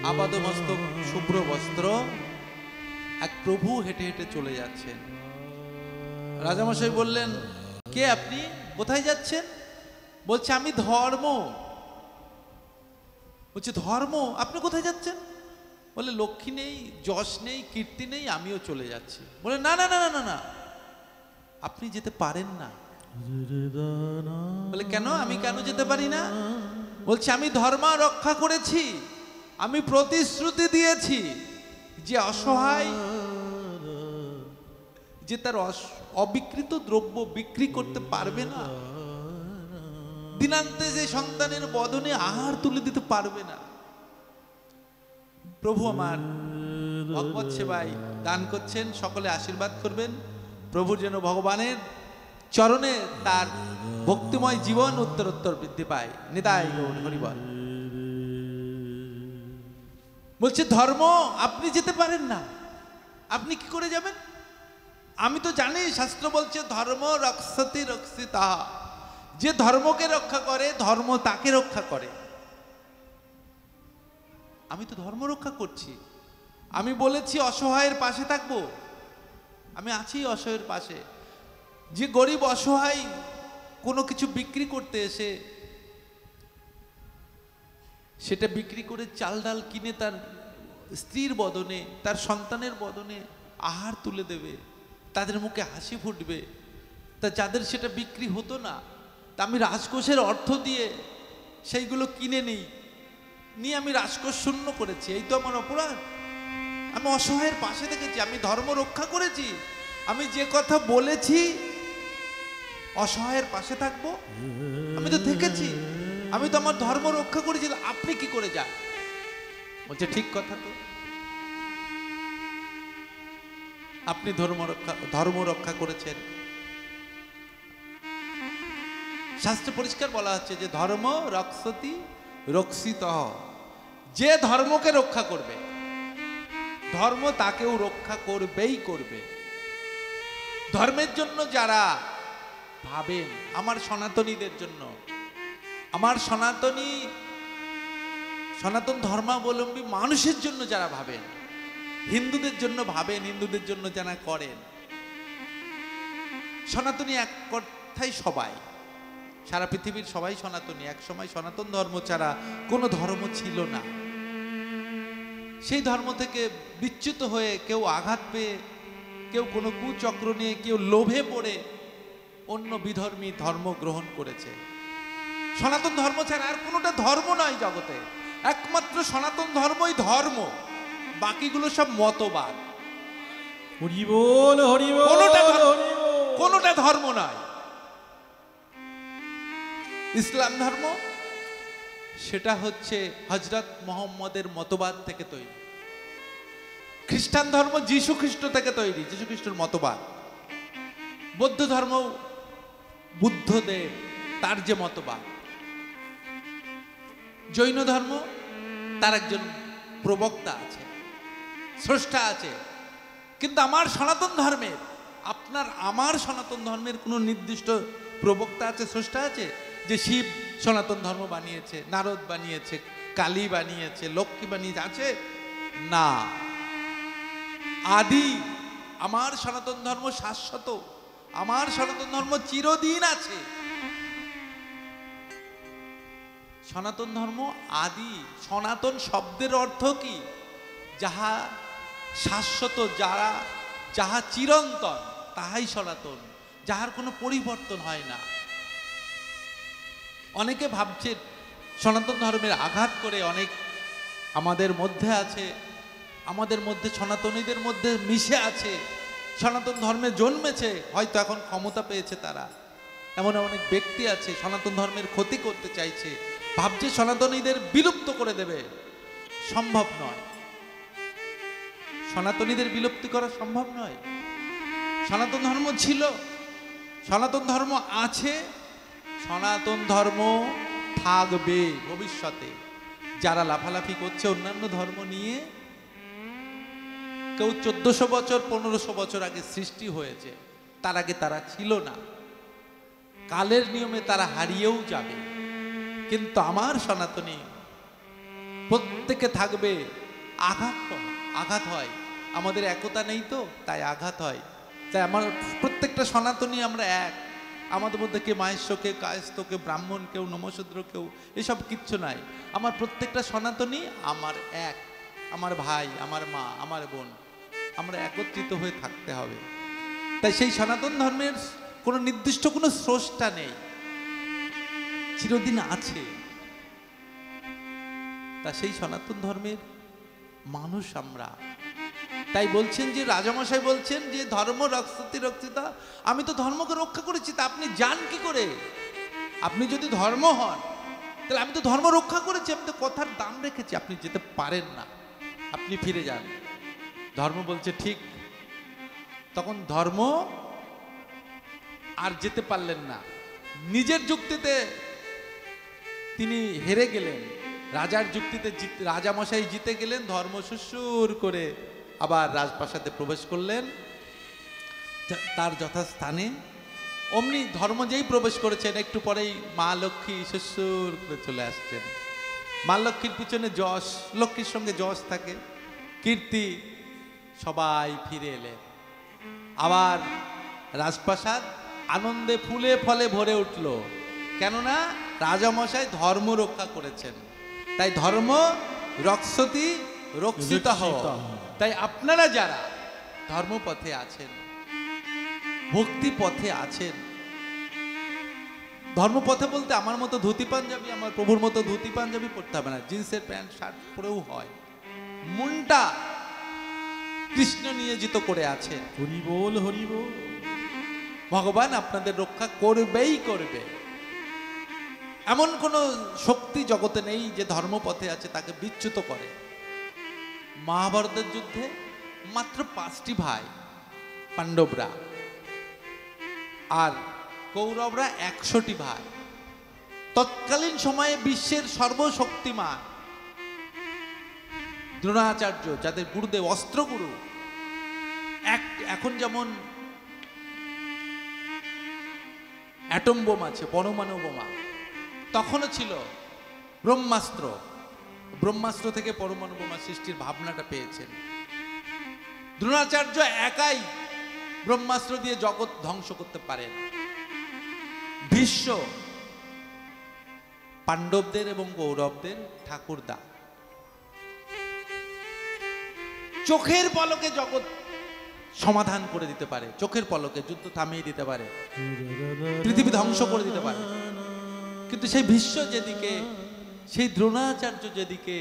আপাদমস্তক শুভ্র বস্ত্র, এক প্রভু হেঁটে হেঁটে চলে যাচ্ছেন। রাজামশাই বললেন, কে আপনি? কোথায় যাচ্ছেন? বলছে, আমি ধর্ম। বলছে, ধর্ম? আপনি কোথায় যাচ্ছেন? বলে, লক্ষ্মী নেই, যশ নেই, কীর্তি নেই, আমিও চলে যাচ্ছি। বলে, না না না না না, আপনি যেতে পারেন না। বলে, কেন? আমি কেন যেতে পারি না? বলছে, আমি ধর্ম রক্ষা করেছি, আমি প্রতিশ্রুতি দিয়েছি যে অসহায়, যে তার অবিকৃত দ্রব্য বিক্রি করতে পারবে না, দিনান্তে যে সন্তানের বদনে আহার তুলে দিতে পারবে না। প্রভু আমার ভগবত সেবায় দান করছেন, সকলে আশীর্বাদ করবেন। প্রভু যেন ভগবানের চরণে তার ভক্তিময় জীবন উত্তরোত্তর বৃদ্ধি পায়। নিতাই গৌর হরিবল। বলছে, ধর্ম আপনি যেতে পারেন না, আপনি কি করে যাবেন? আমি তো জানি, শাস্ত্র বলছে ধর্ম রক্ষতি রক্ষিতা, যে ধর্মকে রক্ষা করে ধর্ম তাকে রক্ষা করে। আমি তো ধর্ম রক্ষা করছি। আমি বলেছি অসহায়ের পাশে থাকবো, আমি আছি অসহায়ের পাশে। যে গরিব অসহায় কোনো কিছু বিক্রি করতে এসে সেটা বিক্রি করে চাল ডাল কিনে তার স্ত্রীর বদনে, তার সন্তানের বদনে আহার তুলে দেবে, তাদের মুখে হাসি ফুটবে, তা যাদের সেটা বিক্রি হতো না, তা আমি রাজকোষের অর্থ দিয়ে সেইগুলো কিনে নিয়ে আমি রাজকোষ শূন্য করেছি। এই তো আমার অপরাধ। আমি অসহায়ের পাশে থেকেছি, আমি ধর্ম রক্ষা করেছি। আমি যে কথা বলেছি অসহায়ের পাশে থাকবো, আমি তো থেকেছি, আমি তো আমার ধর্ম রক্ষা করেছি। আপনি কি করে যান? বলছে ঠিক কথা তো, আপনি ধর্ম রক্ষা করেছেন। শাস্ত্রে পরিষ্কার বলা হচ্ছে যে ধর্ম রক্ষতি রক্ষিত, যে ধর্মকে রক্ষা করবে ধর্ম তাকেও রক্ষা করবেই করবে। ধর্মের জন্য যারা ভাবেন, আমার সনাতনীদের জন্য, আমার সনাতন ধর্মাবলম্বী মানুষের জন্য যারা ভাবেন, হিন্দুদের জন্য ভাবেন, হিন্দুদের জন্য যারা করেন, সনাতনী এক কথাই সবাই, সারা পৃথিবীর সবাই সনাতনী। এক সময় সনাতন ধর্ম ছাড়া কোনো ধর্ম ছিল না। সেই ধর্ম থেকে বিচ্যুত হয়ে কেউ আঘাত পেয়ে, কেউ কোনো কুচক্র নিয়ে, কেউ লোভে পড়ে অন্য বিধর্মী ধর্ম গ্রহণ করেছে। সনাতন ধর্ম ছাড়া আর কোনোটা ধর্ম নয় জগতে, একমাত্র সনাতন ধর্মই ধর্ম, বাকিগুলো সব মতবাদ। হরি বল হরি বল, কোনোটা ধর্ম নয়। ইসলাম ধর্ম সেটা হচ্ছে হযরত মুহাম্মদের মতবাদ থেকে তৈরি। খ্রিস্টান ধর্ম যীশু খ্রিস্ট থেকে তৈরি, যীশু খ্রিস্টের মতবাদ। বৌদ্ধ ধর্ম বুদ্ধদেব তার যে মতবাদ। জৈন ধর্ম তার একজন প্রবক্তা আছে, স্রষ্টা আছে। কিন্তু আমার সনাতন ধর্মের, আমার সনাতন ধর্মের কোনো নির্দিষ্ট প্রবক্তা আছে, স্রষ্টা আছে? যে শিব সনাতন ধর্ম বানিয়েছে, নারদ বানিয়েছে, কালী বানিয়েছে, লক্ষ্মী বানিয়েছে, আছে না। আদি আমার সনাতন ধর্ম শাশ্বত, আমার সনাতন ধর্ম চিরদিন আছে। সনাতন ধর্ম আদি। সনাতন শব্দের অর্থ কি? যাহা শাশ্বত, যাহা চিরন্তন, তাহাই সনাতন, যাহার কোনো পরিবর্তন হয় না। অনেকে ভাবছে সনাতন ধর্মের আঘাত করে অনেক আমাদের মধ্যে আছে, আমাদের মধ্যে সনাতনীদের মধ্যে মিশে আছে, সনাতন ধর্মে জন্মেছে, হয়তো এখন ক্ষমতা পেয়েছে তারা। এমন অনেক ব্যক্তি আছে সনাতন ধর্মের ক্ষতি করতে চাইছে, ভাবছে সনাতনীদের বিলুপ্ত করে দেবে। সম্ভব নয়, সনাতনীদের বিলুপ্তি করা সম্ভব নয়। সনাতন ধর্ম ছিল, সনাতন ধর্ম আছে, সনাতন ধর্ম থাকবে ভবিষ্যতে। যারা লাফালাফি করছে অন্যান্য ধর্ম নিয়ে, কেউ 1400 বছর 1500 বছর আগে সৃষ্টি হয়েছে, তার আগে তারা ছিল না। কালের নিয়মে তারা হারিয়েও যাবে। কিন্তু আমার সনাতনী প্রত্যেকে থাকবে। আঘাত হয়, আমাদের একতা নেই তো, তাই আঘাত হয়। তাই আমার প্রত্যেকটা সনাতনী আমরা এক। আমাদের মধ্যে কে মাহেশ্ব, কে কায়স্থ, কে ব্রাহ্মণ, কেউ নমশূদ্র, কেউ এসব কিচ্ছু নাই। আমার প্রত্যেকটা সনাতনী আমার এক, আমার ভাই, আমার মা, আমার বোন, আমরা একত্রিত হয়ে থাকতে হবে। তাই সেই সনাতন ধর্মের কোনো নির্দিষ্ট কোনো স্রষ্টা নেই, চিরদিন আছে। তা সেই সনাতন ধর্মের মানুষ আমরা। তাই বলছেন যে রাজামশাই বলছেন যে ধর্ম রক্ষতি রক্ষিতা, আমি তো ধর্মকে রক্ষা করেছি, তা আপনি যান কি করে? আপনি যদি ধর্ম হন তাহলে আমি তো ধর্ম রক্ষা করেছি, আমি তো কথার দাম রেখেছি, আপনি যেতে পারেন না, আপনি ফিরে যান। ধর্ম বলছে ঠিক। তখন ধর্ম আর যেতে পারলেন না, নিজের যুক্তিতে তিনি হেরে গেলেন। রাজার যুক্তিতে রাজামশাই জিতে গেলেন। ধর্ম সুসুর করে আবার রাজপ্রাসাদে প্রবেশ করলেন তার যথাস্থানে। অমনি ধর্ম যেই প্রবেশ করেছেন, একটু পরেই মা লক্ষ্মী সুসুর করে চলে আসছেন। মা লক্ষ্মীর পিছনে যশ, লক্ষ্মীর সঙ্গে যশ থাকে, কীর্তি, সবাই ফিরে এলেন। আবার রাজপ্রাসাদ আনন্দে ফুলে ফলে ভরে উঠল, কেননা রাজামশাই ধর্ম রক্ষা করেছেন। তাই ধর্ম রক্ষতি রক্ষিত হও। তাই আপনারা যারা ধর্মপথে আছেন, ভক্তি পথে আছেন, ধর্মপথে বলতে আমার মতো ধুতি পাঞ্জাবি, আমার প্রভুর মতো ধুতি পাঞ্জাবি পরতে হবে না, জিন্সের প্যান্ট শার্ট পরেও হয়। মনটা কৃষ্ণ নিয়োজিত করে আছেন, হরি বল হরি বল, ভগবান আপনাদের রক্ষা করবেই করবে। এমন কোনো শক্তি জগতে নেই যে ধর্মপথে আছে তাকে বিচ্যুত করে। মহাভারতের যুদ্ধে মাত্র 5টি ভাই পাণ্ডবরা, আর কৌরবরা 100টি ভাই। তৎকালীন সময়ে বিশ্বের সর্বশক্তিমান দ্রোণাচার্য, যাদের গুরুদেব অস্ত্রগুরু, এখন যেমন অ্যাটম বোম আছে, পরমাণু বোমা, তখনও ছিল ব্রহ্মাস্ত্র। ব্রহ্মাস্ত্র থেকে পরমাণু বোমা সৃষ্টির ভাবনাটা পেয়েছেন দ্রোণাচার্য। একাই ব্রহ্মাস্ত্র দিয়ে জগৎ ধ্বংস করতে পারেন। ভীষ্ম পাণ্ডবদের এবং কৌরবদের ঠাকুরদা, চোখের পলকে জগৎ সমাধান করে দিতে পারে, চোখের পলকে যুদ্ধ থামিয়ে দিতে পারে, পৃথিবী ধ্বংস করে দিতে পারে। কিন্তু সেই ভীষ্ম যেদিকে, সেই দ্রোণাচার্য যেদিকে,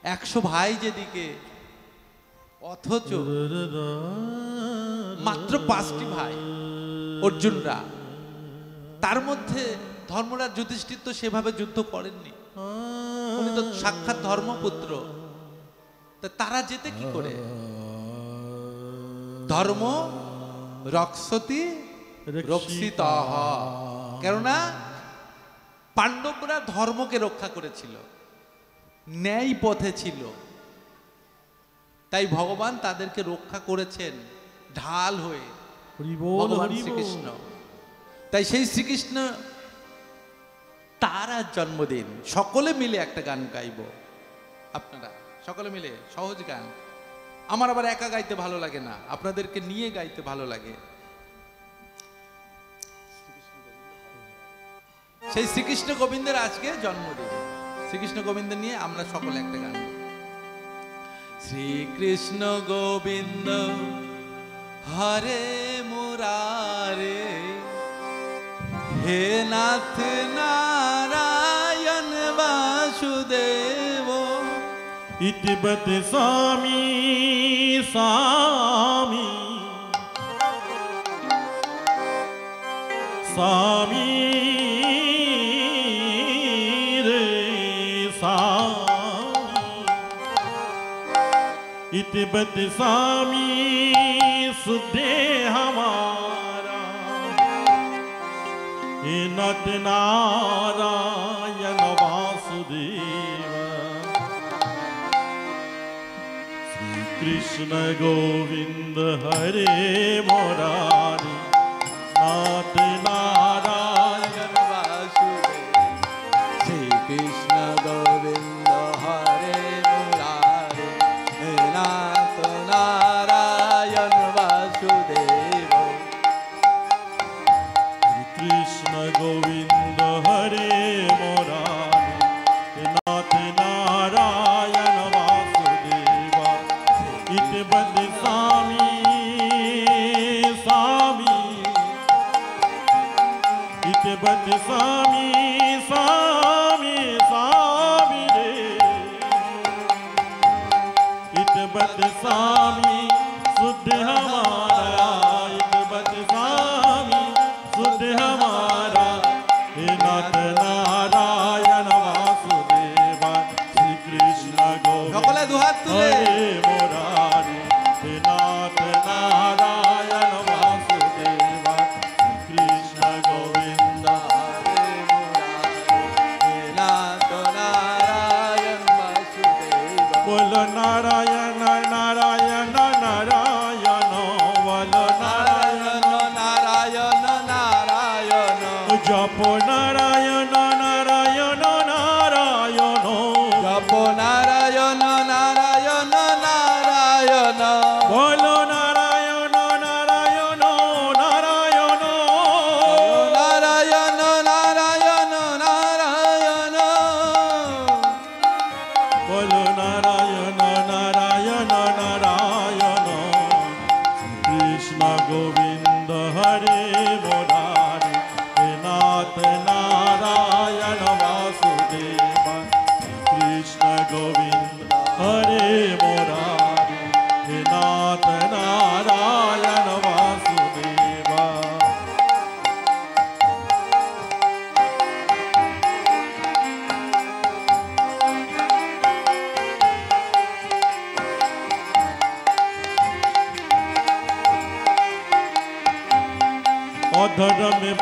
100 ভাই যেদিকে, অথচ মাত্র 5টি ভাই অর্জুনরা। তার মধ্যে ধর্মরাজ যুধিষ্ঠির তো সেভাবে যুদ্ধ করেননি, উনি তো সাক্ষাৎ ধর্মপুত্র। তারা যেতে কি করে? ধর্ম রক্ষতি রক্ষিতঃ, কেননা পাণ্ডবরা ধর্মকে রক্ষা করেছিল, ন্যায় পথে ছিল, তাই ভগবান তাদেরকে রক্ষা করেছেন ঢাল হয়ে, ভগবান শ্রীকৃষ্ণ। তাই সেই শ্রীকৃষ্ণ তার আজ জন্মদিন। সকলে মিলে একটা গান গাইব, আপনারা সকলে মিলে, সহজ গান। আমার আবার একা গাইতে ভালো লাগে না, আপনাদেরকে নিয়ে গাইতে ভালো লাগে। সেই শ্রীকৃষ্ণ গোবিন্দের আজকে জন্মদিন, শ্রীকৃষ্ণ গোবিন্দ নিয়ে আমরা সকলে একটা গান। শ্রীকৃষ্ণ গোবিন্দ হরে মুরারে, হে নাথ নারায়ণ বাসুদেব। ইতিবত স্বামী স্বামী স্বামী রে স্বামী, इतबत स्वामी सुधे हमारा, हे नट नारायण वासुदेव। श्री कृष्ण गोविंद हरे मुरारी, नाथ नारायण वासुदेव। श्री कृष्ण गोविंद हरे मुरारी, नाथ नारायण वासुदेव। कृष्ण गोविंद हरे मुरारी, नाथ नारायण वासुदेव। इतबत स्वामी स्वामी, इतबत स्वामी स्वामी स्वामी।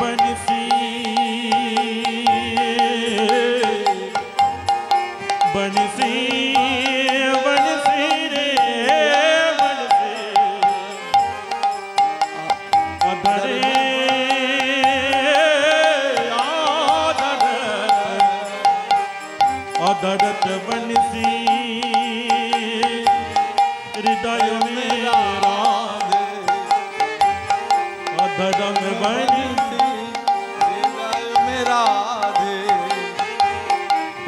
बंसी बंसी बंसी रे बंसी अधरे अधरत बंसी हृदय में राधे अधरम बंसी हृदय में राधे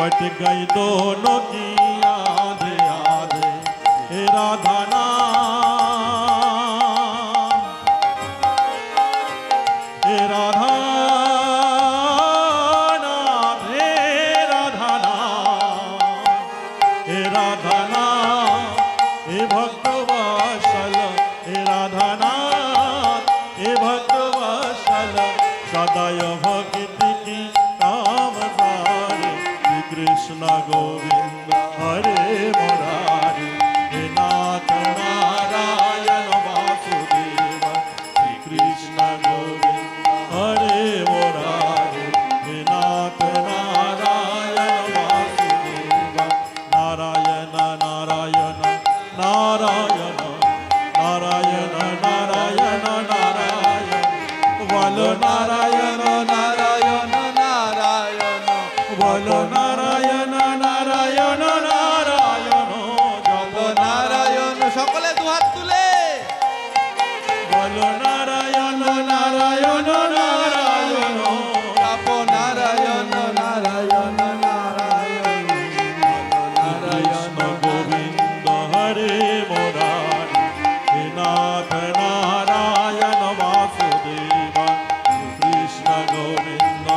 पट गई दोनों की आधे आधे हे राधा नाम हे राधा नाम हे राधा नाम हे राधा नाम हे भक्तवत्सल हे राधा नाम हे भक्तवत्सल सदैव भक्ति की काम सारे कृष्ण गोविंद हरे मुरारी हे नाथ नारायण वासुदेव श्री कृष्ण गोविंद हरे मुरारी हे नाथ नारायण वासुदेव नारायण नारायण नारायण नारायण नारायण नारायण बोलो नारायण नारायण नारायण बोलो नारायण नारायण नारायण जपो নারায়ণ সকলে দুহাত তুলে बोलो नारायण नारायण नारायण জপো নারায়ণ নারায়ণ নারায়ণ कृष्ण गोविंद हरे मुरारी हे नाथ नारायण वासुदेव कृष्ण गोविंद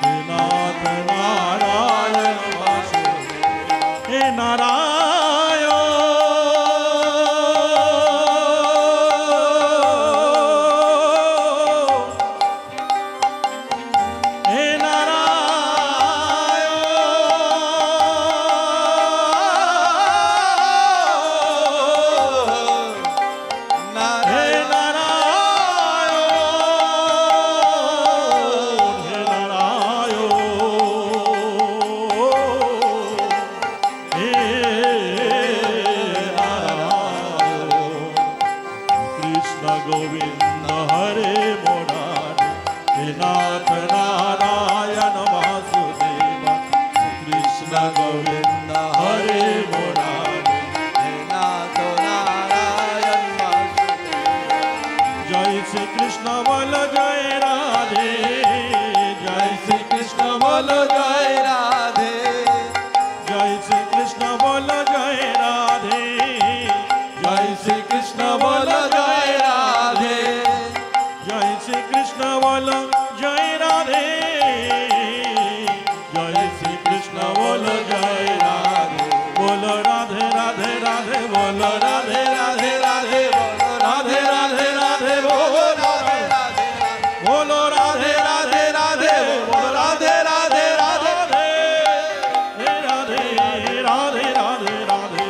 हे नाथ नारायण वासुदेव हे नारायण हे कृष्ण गोविंद हरे मुरारी हे नाथ नारायण वासुदेव कृष्ण गोविंद हरे मुरारी নাথ নারায়ণ जय श्री कृष्ण बोल जय राधे जय श्री कृष्ण बोल জয় রাধে जय श्री कृष्ण बोल जय राधे জয় শ্রীকৃষ্ণ বল জয় রাধে जय श्री कृष्ण बोल जय राधे जय श्री कृष्ण बोल जय राधे बोलो राधे राधे राधे बोलो राधे राधे राधे राधे राधे राधे बोलो राधे बोलो राधे राधे राधे बोलो राधे राधे राधे राधे राधे राधे राधे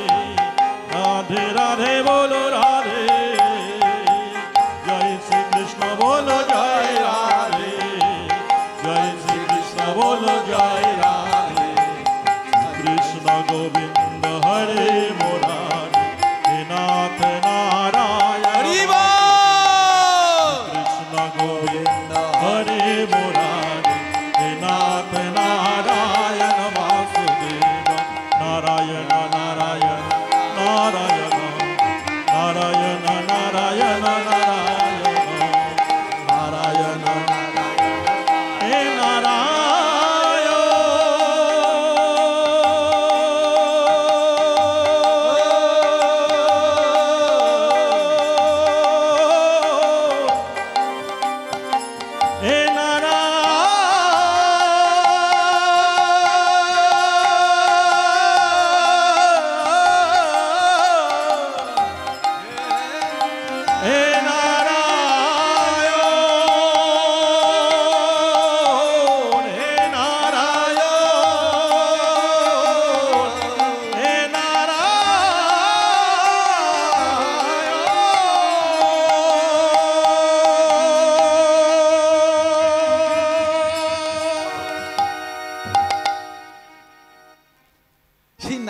राधे राधे बोलो राधे जय श्री कृष्ण बोलो जय राधे जय श्री कृष्ण बोलो जय राधे कृष्ण गोविंद हरे मुरारी हे नाथ नारायण হরি বল कृष्ण गोविंद हरे मुरारी हे नाथ नारायण वासुदेव नारायण नारायण नारायण नारायण नारायण नारायण नारायण हे नारायण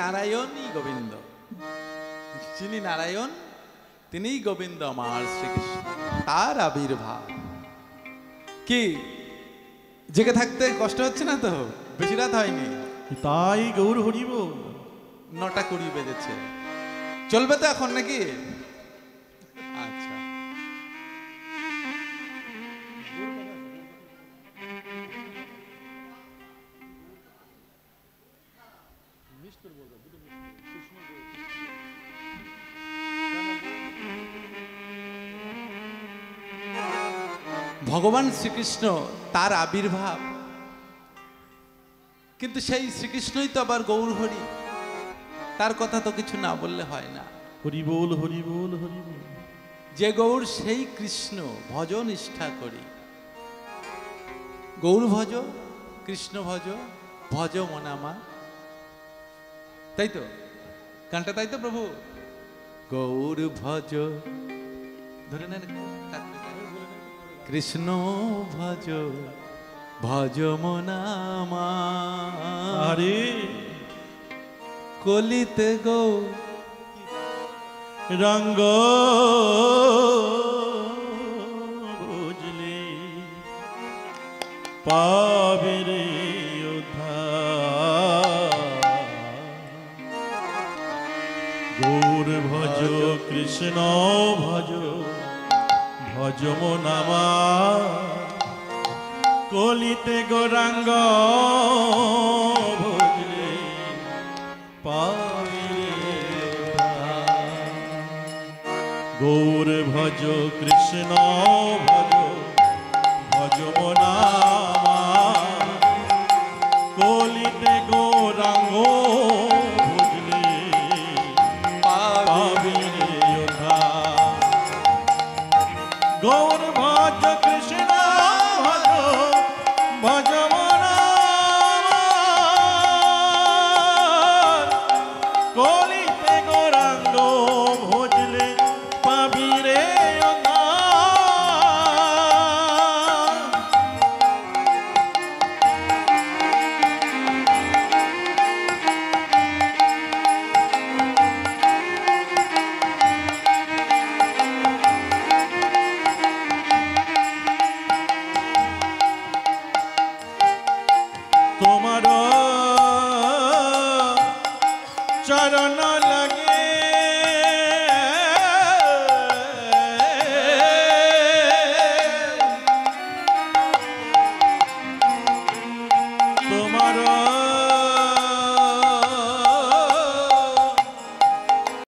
নারায়ণই গোবিন্দ, যিনি নারায়ণ তিনিই গোবিন্দ আমার শ্রীকৃষ্ণ, তার আবির্ভাব। কি জেগে থাকতে কষ্ট হচ্ছে না তো? বেশি রাত হয়নি, তাই গৌর হরিব। 9:20 বেজেছে। চলবে তো এখন নাকি? আচ্ছা, ভগবান শ্রীকৃষ্ণ তার আবির্ভাব, কিন্তু সেই শ্রীকৃষ্ণই তো আবার গৌর হরি, তার কথা তো কিছু না বললে হয় না। হরি বল হরি বল হরি বল। যে গৌর সেই কৃষ্ণ ভজ নিষ্ঠা করি। গৌর ভজ, কৃষ্ণ ভজ, ভজ মনামা, তাই তো গানটা, তাই তো প্রভু? গৌর ভজ, ধরে নেন, কৃষ্ণ ভজ, ভজ মনামা, আরে কলিতে গৌ রঙ্গ বুঝলে পাবে রে গৌর ভজ কৃষ্ণ ভজ, ভজ মনামা, কলিতে গৌরাঙ্গ ভজলে পাবে রে উদ্ধার। গৌর ভজ কৃষ্ণ